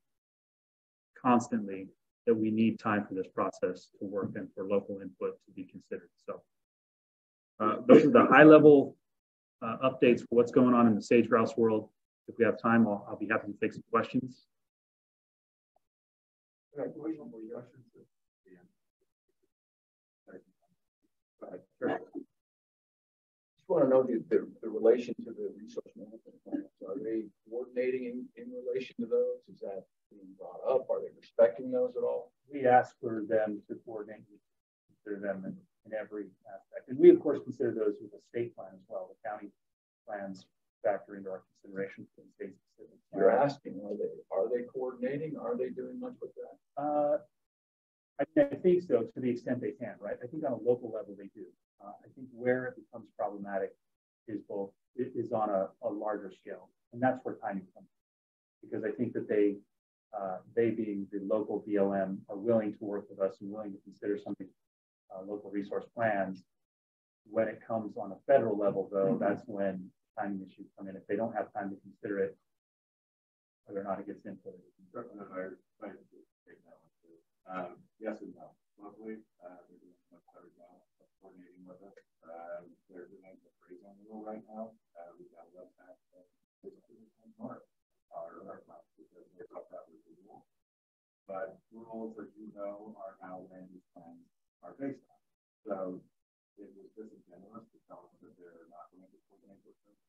constantly that we need time for this process to work and for local input to be considered. So those are the high level updates for what's going on in the sage grouse world. If we have time, I'll be happy to take some questions. Sure. Just want to know the relation to the resource management plans. Are they coordinating in relation to those? Is that being brought up? Are they respecting those at all? We ask for them to coordinate, consider them in every aspect. And we, of course, consider those with the state plan as well. The county plans factor into our consideration for the state specific. You're asking, are they coordinating? Are they doing much with that? I think so, to the extent they can, right? I think on a local level they do. I think where it becomes problematic is on a larger scale, and that's where timing comes in. Because I think that they being the local BLM are willing to work with us and willing to consider some of these local resource plans. When it comes on a federal level, though, that's when timing issues come in. If they don't have time to consider it, whether or not it gets input. Yes and no. Locally, they're doing a much better job of coordinating with us. They're doing the freeze on rule right now. We've got less access to north because they thought that was the rule. But rules, as you know, are how land use plans are based on. So it was disingenuous to tell them that they're not going to put any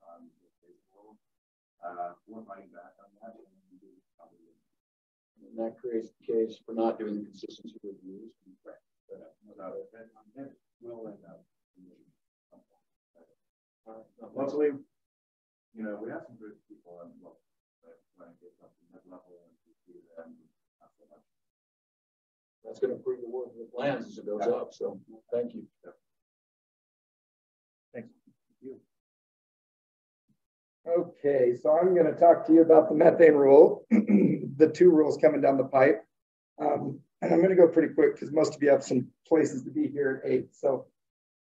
on the state rules. We're fighting back on that, and we do probably. And that creates the case for not doing the consistency reviews. Right. Without it, then we'll end up. Luckily, you know, we have some good people on local that when it gets up to mid-level and we see them, not so much. That's going to improve the work of the plans as it goes up. So thank you. Thanks. Thank you. Okay, so I'm going to talk to you about the methane rule, the two rules coming down the pipe. And I'm going to go pretty quick because most of you have some places to be here at 8. So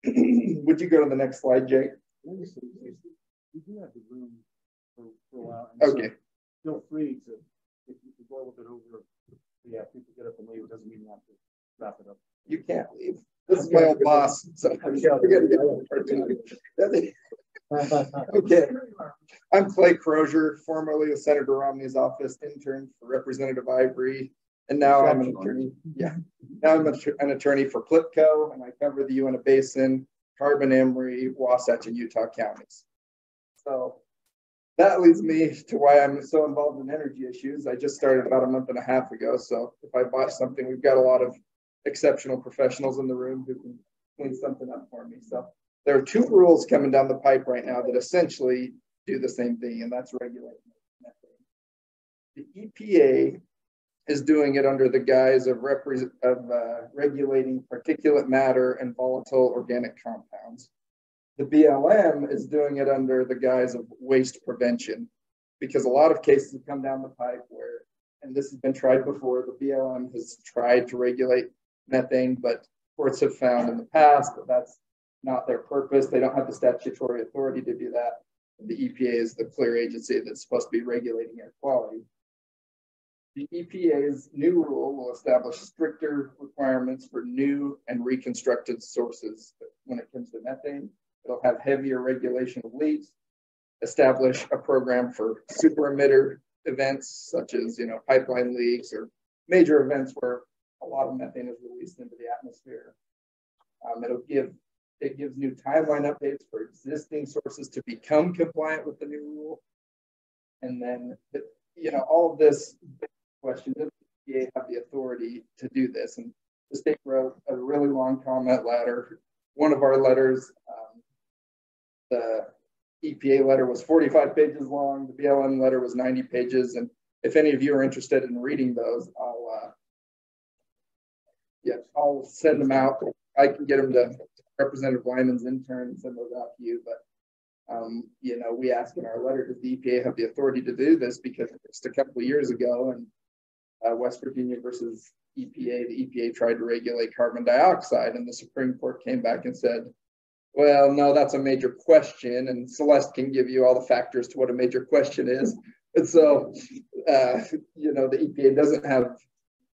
would you go to the next slide, Jake? We do have the room for a while. Okay. So feel free to, if you go a little bit over, yeah, people get up and leave, it doesn't mean you have to wrap it up. You can't leave. This is my old boss, so I'm going to get Okay. I'm Clay Crozier, formerly of Senator Romney's office, intern for Representative Ivory, and now I'm an attorney. Yeah, now I'm an attorney for Plitco, and I cover the Uinta Basin, Carbon, Emery, Wasatch, and Utah counties. So that leads me to why I'm so involved in energy issues. I just started about a month and a half ago, so if I botch something, we've got a lot of exceptional professionals in the room who can clean something up for me. So there are two rules coming down the pipe right now that essentially do the same thing, and that's regulating methane. The EPA is doing it under the guise of regulating particulate matter and volatile organic compounds. The BLM is doing it under the guise of waste prevention, because a lot of cases have come down the pipe where, and this has been tried before, the BLM has tried to regulate methane, but courts have found in the past that that's not their purpose. They don't have the statutory authority to do that. The EPA is the clear agency that's supposed to be regulating air quality. The EPA's new rule will establish stricter requirements for new and reconstructed sources when it comes to methane. It'll have heavier regulation of leaks, establish a program for super emitter events such as, pipeline leaks or major events where a lot of methane is released into the atmosphere. It gives new timeline updates for existing sources to become compliant with the new rule. And then, all of this question, does the EPA have the authority to do this? And the state wrote a really long comment letter. One of our letters, the EPA letter was 45 pages long. The BLM letter was 90 pages. And if any of you are interested in reading those, I'll send them out. I can get them to Representative Lyman's intern and send those out to you. But, we asked in our letter, does the EPA have the authority to do this? Because just a couple of years ago, in West Virginia versus EPA, the EPA tried to regulate carbon dioxide, and the Supreme Court came back and said, well, no, that's a major question, and Celeste can give you all the factors to what a major question is. And so, the EPA doesn't have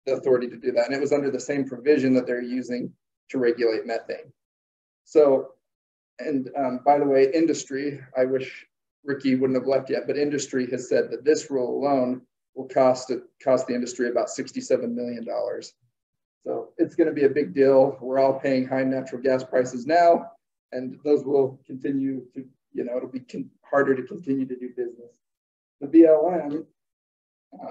the authority to do that, and it was under the same provision that they're using to regulate methane. So, and by the way, industry, I wish Ricky wouldn't have left yet, but industry has said that this rule alone will cost the industry about $67 million. So it's going to be a big deal. We're all paying high natural gas prices now, and those will continue to, it'll be harder to continue to do business. The BLM,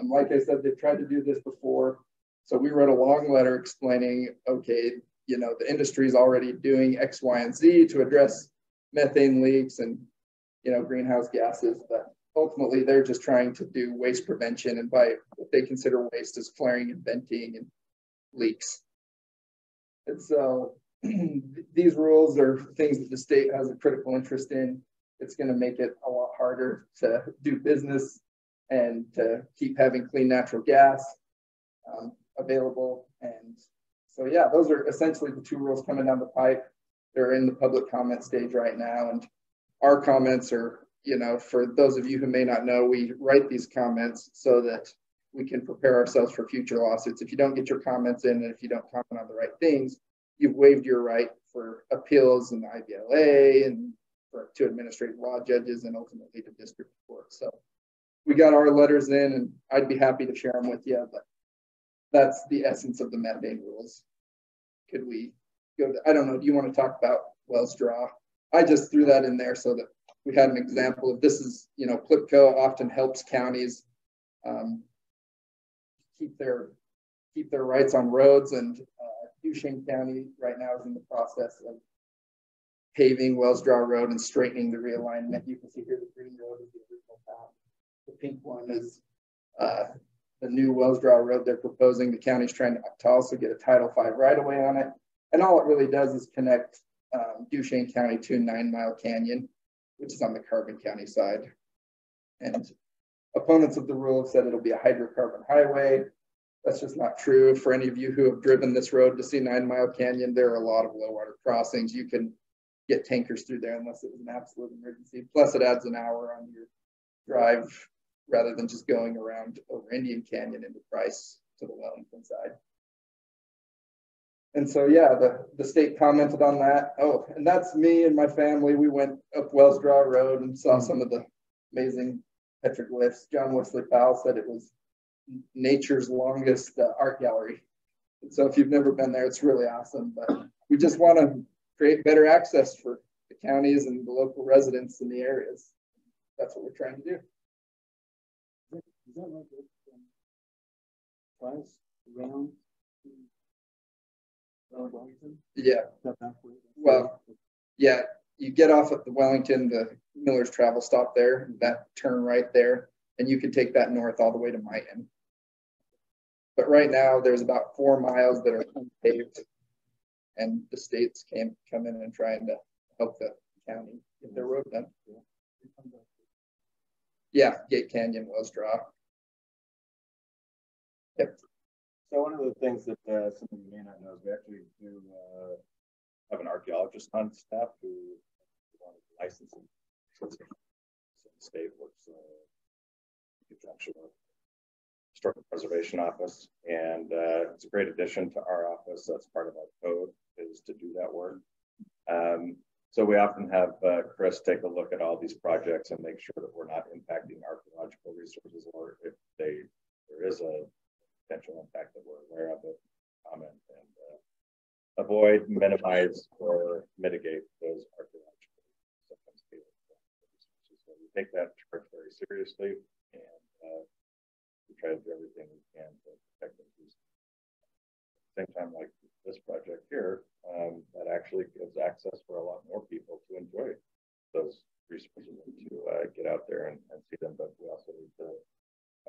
like I said, they've tried to do this before. So we wrote a long letter explaining, okay, the industry is already doing X, Y, and Z to address methane leaks and, greenhouse gases, but ultimately they're just trying to do waste prevention, and by what they consider waste is flaring and venting and leaks. And so these rules are things that the state has a critical interest in. It's going to make it a lot harder to do business and to keep having clean natural gas available. And so, yeah, those are essentially the two rules coming down the pipe. They're in the public comment stage right now. And our comments are, for those of you who may not know, we write these comments so that we can prepare ourselves for future lawsuits. If you don't get your comments in, and if you don't comment on the right things, you've waived your right for appeals in the IBLA and for to administrative law judges and ultimately to district court. So we got our letters in, and I'd be happy to share them with you, but that's the essence of the methane rules. Could we go to, I don't know, do you want to talk about Wells Draw? I just threw that in there so that we had an example of this is, you know, PLPCO often helps counties keep their rights on roads, and Duchesne County right now is in the process of paving Wells Draw Road and straightening the realignment. You can see here the green road is the original path. The pink one is the new Wells Draw Road they're proposing. The county's trying to also get a Title V right away on it. And all it really does is connect Duchesne County to 9 Mile Canyon, which is on the Carbon County side. And opponents of the rule have said it'll be a hydrocarbon highway. That's just not true. For any of you who have driven this road to see 9 Mile Canyon, there are a lot of low water crossings. You can get tankers through there unless it was an absolute emergency. Plus it adds an hour on your drive rather than just going around over Indian Canyon into Price to the Wellington side. And so, yeah, the state commented on that. Oh, and that's me and my family. We went up Wells Draw Road and saw some of the amazing petroglyphs. John Wesley Powell said it was nature's longest art gallery. And so if you've never been there, it's really awesome. But we just want to create better access for the counties and the local residents in the areas. That's what we're trying to do. Is that like Price around Wellington? Yeah. Well, yeah, you get off at the Wellington, the Miller's Travel stop there, that turn right there, and you can take that north all the way to Mighton. But right now, there's about 4 miles that are unpaved, and the states can't come in and trying to help the county get their road done. Yeah, Gate Canyon, Wells Draw. Yep. So one of the things that some of you may not know is we actually do have an archaeologist on staff who wanted to license him. So the state works in conjunction with Historical Preservation Office, and it's a great addition to our office. That's part of our code is to do that work. So we often have Chris take a look at all these projects and make sure that we're not impacting archaeological resources, or if there is a potential impact that we're aware of it, comment, and avoid, minimize, or mitigate those archaeological resources. So we take that charge very seriously, and we try to do everything we can to protect those resources. At the same time, like this project here, that actually gives access for a lot more people to enjoy those resources and to get out there and see them, but we also need to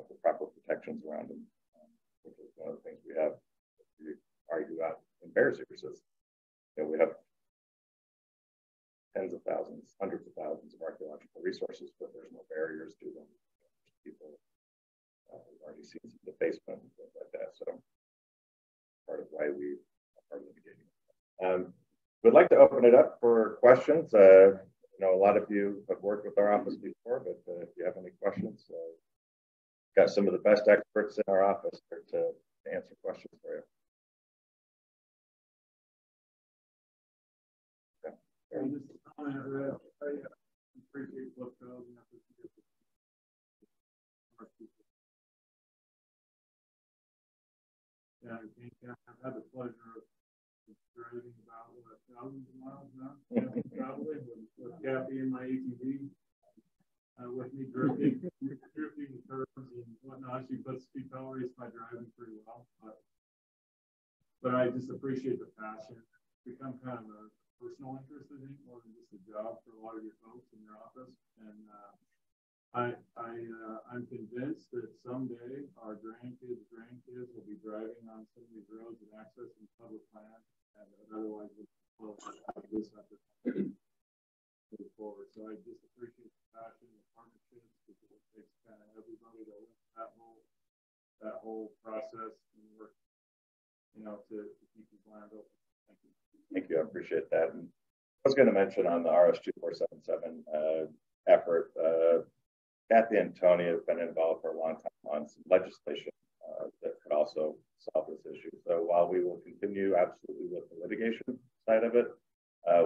have the proper protections around them. Which is one of the things we argue out in Bear Series is, you know, we have tens of thousands, hundreds of thousands of archaeological resources, but there's no barriers to them. People have already seen the basement and things like that. So part of why we are mitigating. We'd like to open it up for questions. You know, a lot of you have worked with our office before, but if you have any questions, got some of the best experts in our office there to answer questions for you. Okay. I appreciate what I've had the pleasure of driving about thousands of miles now, probably with Kathy in my ATV. With me drifting the curves and whatnot. She puts speed tolerance by driving pretty well, but I just appreciate the passion. It's become kind of a personal interest, I think, more than just a job for a lot of your folks in your office. And I'm convinced that someday our grandkids will be driving on some of these roads and accessing public land, and otherwise we'll have this move forward. So I just appreciate the passion, the partnerships, because it takes kind of everybody to live that whole process and work, you know, to keep these land open. Thank you. Thank you. I appreciate that. And I was going to mention on the RS-2477 effort, Kathy and Tony have been involved for a long time on some legislation that could also solve this issue. So while we will continue absolutely with the litigation side of it,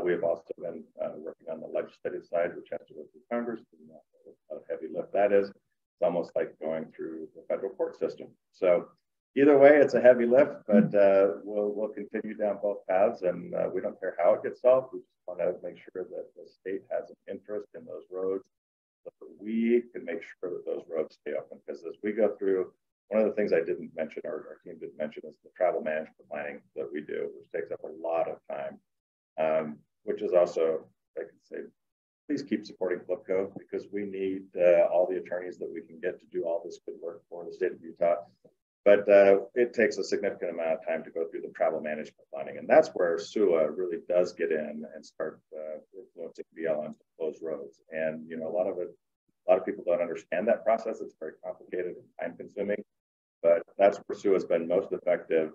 We have also been working on the legislative side, which has to go through Congress. A heavy lift that is. It's almost like going through the federal court system. So either way, it's a heavy lift, but we'll continue down both paths, and we don't care how it gets solved. We just want to make sure that the state has an interest in those roads, so that we can make sure that those roads stay open. Because as we go through, one of the things I didn't mention, or our team didn't mention, is the travel management planning that we do, which takes up a lot of time, which is also, I can say, please keep supporting Flipco, because we need all the attorneys that we can get to do all this good work for the state of Utah. But it takes a significant amount of time to go through the travel management planning. And that's where SUA really does get in and start influencing BLM to close roads. And, you know, a lot of people don't understand that process. It's very complicated and time consuming, but that's where SUA has been most effective,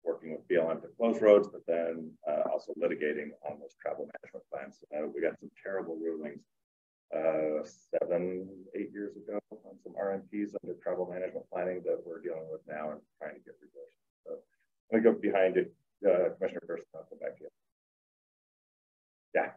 working with BLM to close roads, but then also litigating on those travel management plans. We got some terrible rulings 7, 8 years ago on some RMPs under travel management planning that we're dealing with now and trying to get reversed. So let me go behind it, Commissioner Carlson. I'll come back to you. Yeah.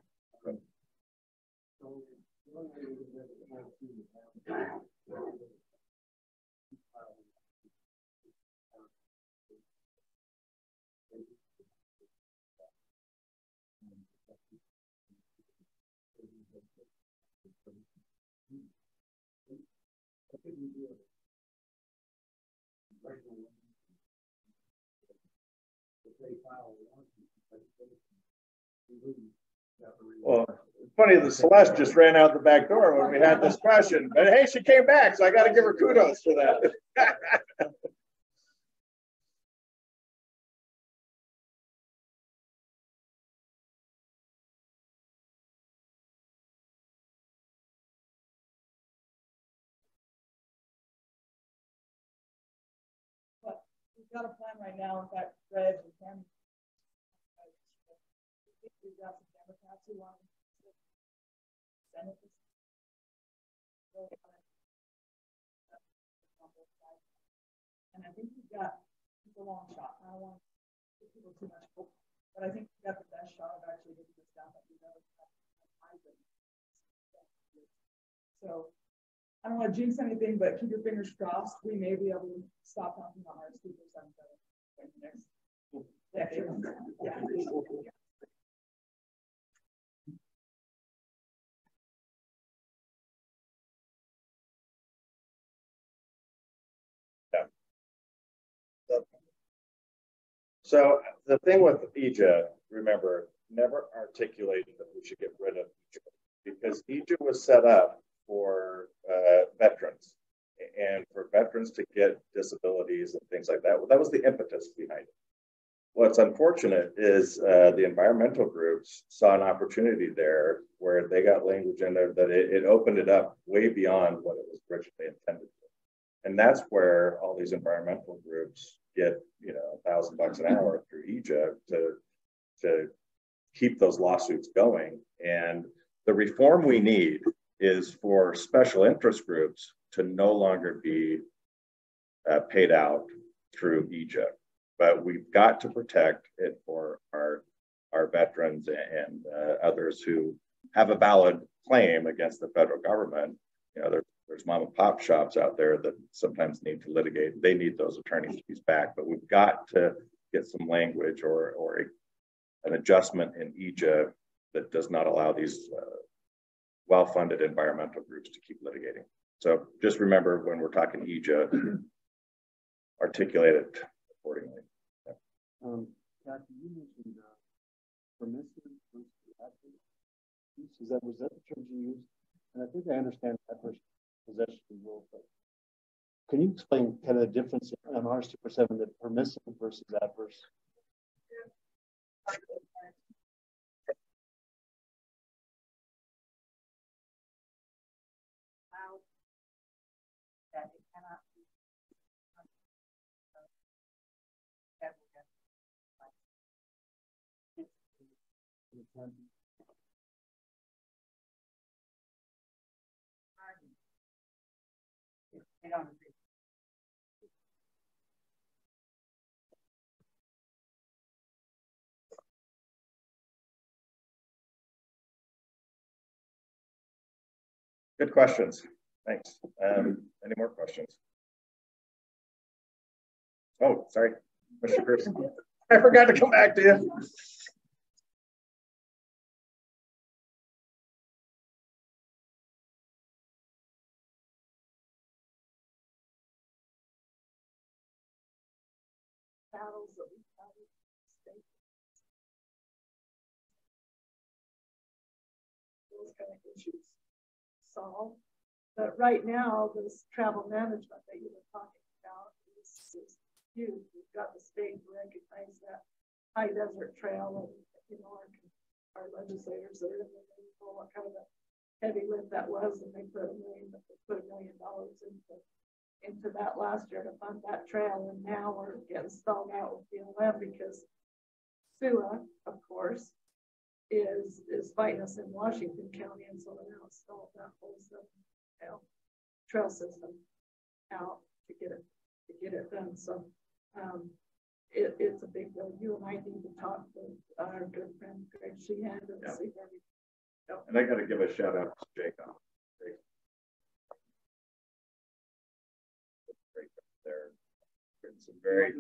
Well, it's funny that Celeste just ran out the back door when we had this question, but hey, she came back, so I got to give her kudos for that. We've got a plan right now. In fact, Reg and Tammy, we've got some Democrats who want to Senate this. And I think we've got a long shot. I don't want to give people too much hope, but I think we've got the best shot of actually getting this down that we know. So I don't want to jinx anything, but keep your fingers crossed. We may be able to stop counting on our speakers on the next decade. Yeah. So the thing with EJA, remember, never articulated that we should get rid of EJA, because EJA was set up for veterans and for veterans to get disabilities and things like that. Well, that was the impetus behind it. What's unfortunate is the environmental groups saw an opportunity there where they got language in there that it opened it up way beyond what it was originally intended to. And that's where all these environmental groups get, you know, $1,000 an hour through EJA to keep those lawsuits going. And the reform we need is for special interest groups to no longer be paid out through EJA. But we've got to protect it for our veterans and others who have a valid claim against the federal government. You know, there's mom and pop shops out there that sometimes need to litigate. They need those attorney fees back, but we've got to get some language or an adjustment in EJA that does not allow these well-funded environmental groups to keep litigating. So just remember, when we're talking EJA, articulate it accordingly. Yeah. Kathy, you mentioned permissive versus adverse use. Was that the term you used? And I think I understand adverse possession rule, but can you explain kind of the difference on R Super 7, the permissive versus adverse? That it cannot be I don't agree. Good questions. Thanks. Any more questions? Oh, sorry, Mr. Pearson. I forgot to come back to you. Battles that we've had in the state. Those kind of issues solved. But right now, this travel management that you were talking about is huge. We've got the state to recognize that high desert trail, and you know, our legislators that are in the know what kind of a heavy lift that was, and they put $1 million into that last year to fund that trail, and now we're getting stalled out with BLM because SUA, of course, is fighting us in Washington County, and so they're now stalled that whole trail system out to get it done. So it's a big deal. You and I need to talk with our good friend Greg Sheehan and see where we go. And I got to give a shout out to Jacob. There,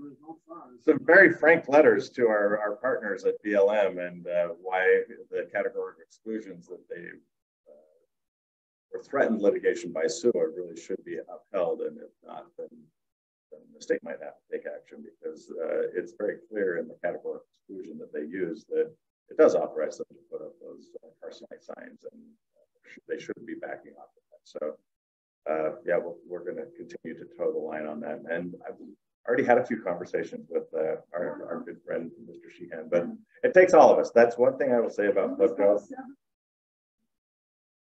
some very frank letters to our partners at BLM and why the categorical exclusions that they were threatened litigation by SUA really should be upheld, and if not, then the state might have to take action, because it's very clear in the categorical exclusion that they use that it does authorize them to put up those Carlson signs, and they shouldn't be backing off of that. So yeah, we're going to continue to toe the line on that. And I've already had a few conversations with our good friend, Mr. Sheehan, but it takes all of us. That's one thing I will say about FlipGo.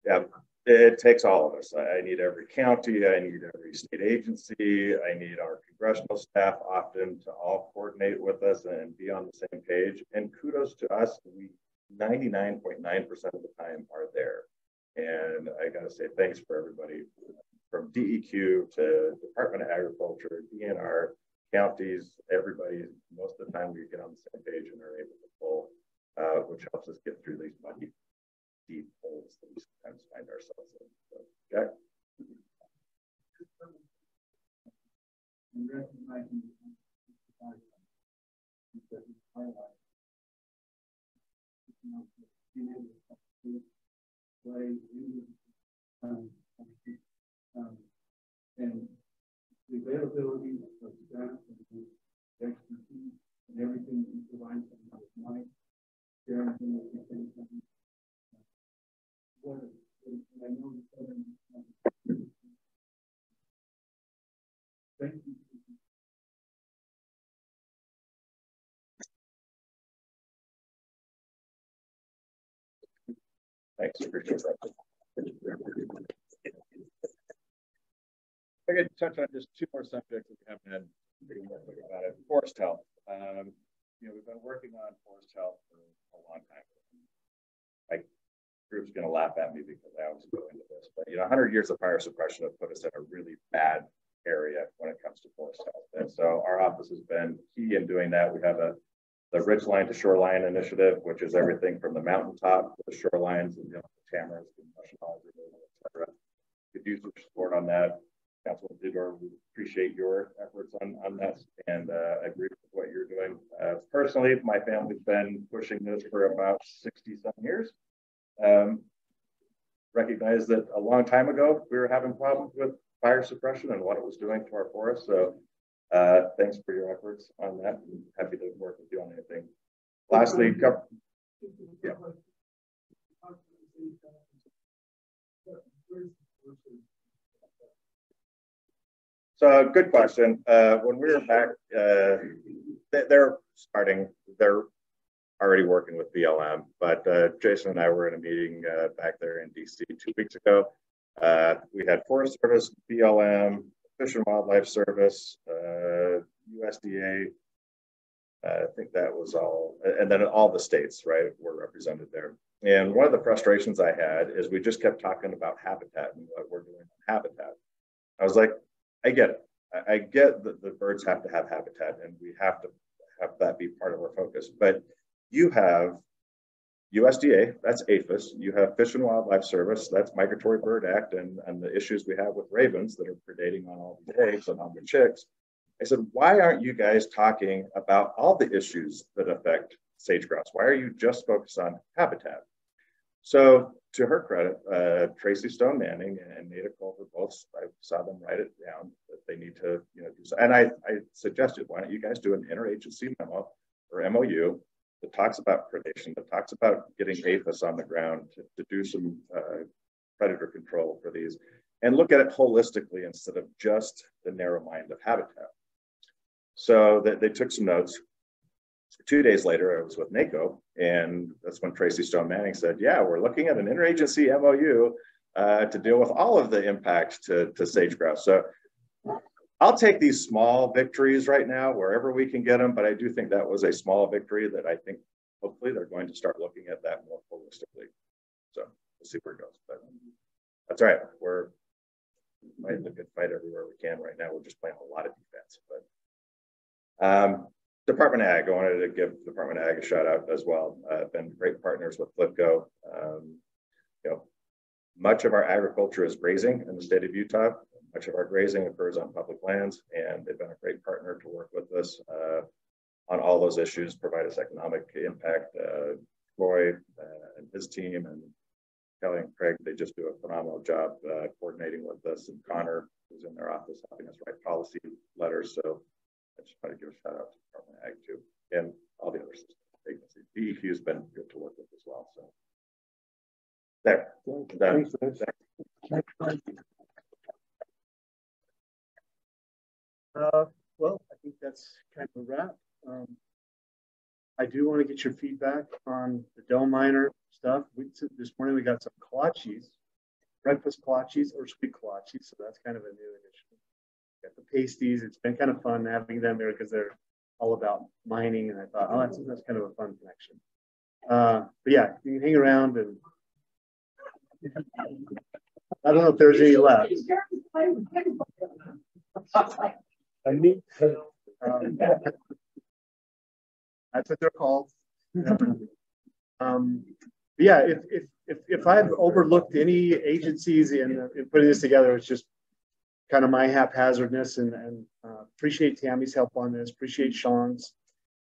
Yeah, it takes all of us. I need every county, I need every state agency, I need our congressional staff often to all coordinate with us and be on the same page. And kudos to us, we 99.9% of the time are there. And I got to say thanks for everybody from DEQ to Department of Agriculture, DNR, counties, everybody. Most of the time we get on the same page and are able to pull, which helps us get through these muddy, deep holes that we sometimes find ourselves in. So, Jack? And the availability of staff and the expertise and everything that you provide them with money, guaranteeing that you can I know thank you. Thanks, appreciate that. I could touch on just two more subjects that we haven't had pretty much about it. Forest health. You know, we've been working on forest health for a long time. My group's going to laugh at me because I always go into this, but you know, 100 years of fire suppression have put us in a really bad area when it comes to forest health. And so our office has been key in doing that. We have the Ridgeline to Shoreline initiative, which is everything from the mountaintop to the shorelines and, you know, the tamarins and marshmallows, et cetera. Could use your support on that. Councilman Theadore, we appreciate your efforts on that, and I agree with what you're doing. Personally, my family's been pushing this for about 60-some years. Recognized that a long time ago, we were having problems with fire suppression and what it was doing to our forests. So thanks for your efforts on that. I'm happy to work with you on anything. Lastly, yeah. So good question. When we were back, they're already working with BLM, but Jason and I were in a meeting back there in DC 2 weeks ago. We had Forest Service, BLM, Fish and Wildlife Service, USDA. I think that was all, and then all the states, right, were represented there. And one of the frustrations I had is we just kept talking about habitat and what we're doing on habitat. I was like, I get it. I get that the birds have to have habitat and we have to have that be part of our focus. But you have USDA, that's APHIS. You have Fish and Wildlife Service, that's Migratory Bird Act, and the issues we have with ravens that are predating on all these eggs and on the chicks. I said, why aren't you guys talking about all the issues that affect sage-grouse? Why are you just focused on habitat? So to her credit, Tracy Stone Manning and Nada Culver both, I saw them write it down that they need to, do so. And I suggested, why don't you guys do an interagency memo or MOU that talks about predation, that talks about getting APHIS on the ground to do some predator control for these, and look at it holistically instead of just the narrow mind of habitat. So they took some notes. 2 days later, I was with NACO, and that's when Tracy Stone Manning said, yeah, we're looking at an interagency MOU to deal with all of the impacts to sage-grouse. So I'll take these small victories right now, wherever we can get them, but I do think that was a small victory that I think hopefully they're going to start looking at that more holistically. So we'll see where it goes, but that's all right. We're fighting a good fight everywhere we can right now. We're just playing a lot of defense, but Department of Ag, I wanted to give Department of Ag a shout out as well. Been great partners with Flipco. Much of our agriculture is grazing in the state of Utah. Much of our grazing occurs on public lands, and they've been a great partner to work with us on all those issues, provide us economic impact. Troy and his team and Kelly and Craig, they just do a phenomenal job coordinating with us, and Connor, who's in their office, helping us write policy letters. So I just want to give a shout out to Department of Ag too, and all the other agencies. DEQ has been good to work with as well. So there. Well, I think that's kind of a wrap. I do want to get your feedback on the doe miner stuff. This morning we got some kolaches, breakfast kolaches or sweet kolaches, so that's kind of a new addition. Got the pasties. It's been kind of fun having them there because they're all about mining, and I thought, oh, that's kind of a fun connection. But yeah, you can hang around, and I don't know if there's any left. That's what they're called. Yeah, if I've overlooked any agencies in putting this together, it's just kind of my haphazardness, and appreciate Tammy's help on this, appreciate Sean's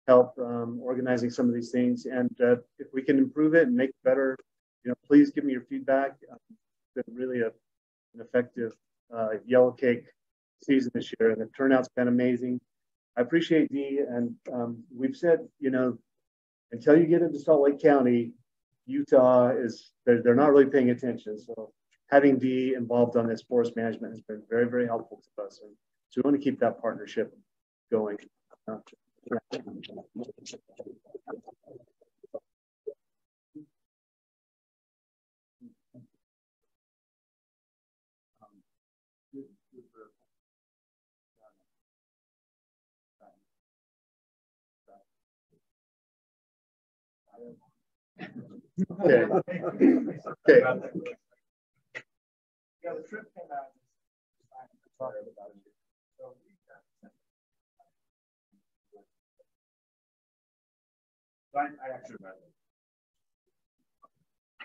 help organizing some of these things, and if we can improve it and make it better, please give me your feedback. It's been really an effective Yellowcake season this year, and the turnout's been amazing. I appreciate Dee, and we've said, until you get into Salt Lake County, Utah they're not really paying attention. So having Dee involved on this forest management has been very, very helpful to us. And so we want to keep that partnership going. Okay. Okay. Yeah, the trip came out. I actually read it.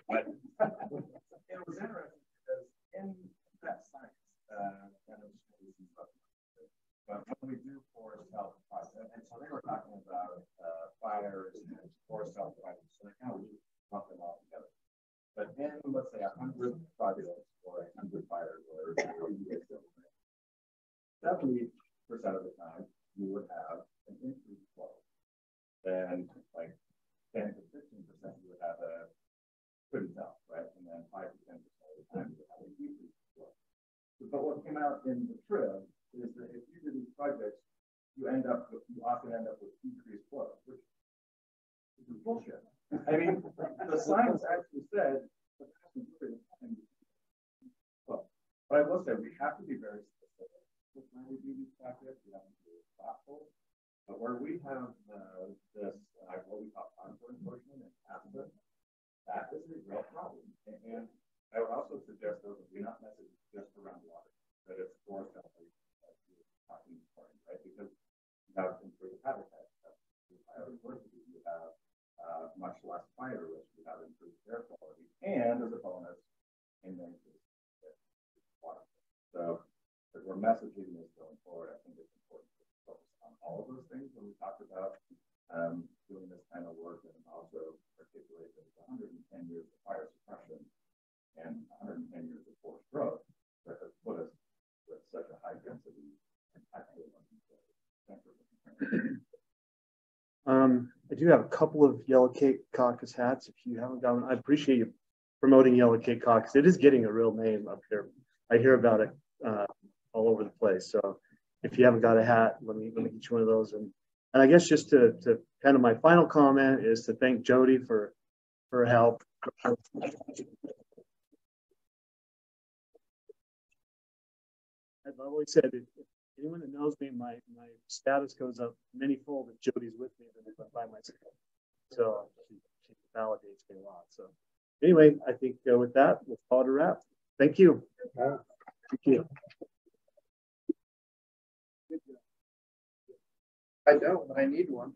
But it was interesting because in that science, but when we do forest health projects, and so they were talking about fires and forest health projects, so they kind of lump them all together. But in, let's say, 100 projects or 100 fires, or 70% of the time, you would have an increased flow. Then, like 10 to 15%, you would have a couldn't tell, right? And then 5 to 10% of the time, you would have a decreased flow. But what came out in the trip is that if you do these projects, you often end up with decreased flow, which is bullshit. I mean, the science actually said the vast majority of the time. Well, but I will say we have to be very specific with when we do these projects. We have to be thoughtful. But where we have this what we call contour enforcement and aspect, that is a real problem. And I would also suggest though that we not message just around water, that it's forest health. Talking important, right? Because you have improved habitat, you have much less fire risk, you how to improve their quality, and as a bonus, in the water. So as we're messaging this going forward, I think it's important to focus on all of those things when we talk about doing this kind of work, and also articulate that it's 110 years of fire suppression and 110 years of forest growth that has put us with such a high density and active. I do have a couple of Yellowcake Caucus hats. If you haven't got one, I appreciate you promoting Yellowcake Caucus. It is getting a real name up here. I hear about it all over the place. So if you haven't got a hat, let me get you one of those. And I guess just to kind of my final comment is to thank Jody for her help. I've always said, if anyone that knows me, my status goes up many-fold if Jody's with me than if I'm by myself. So she validates me a lot. So anyway, I think with that, we'll call it a wrap. Thank you. Thank you. I don't, but I need one.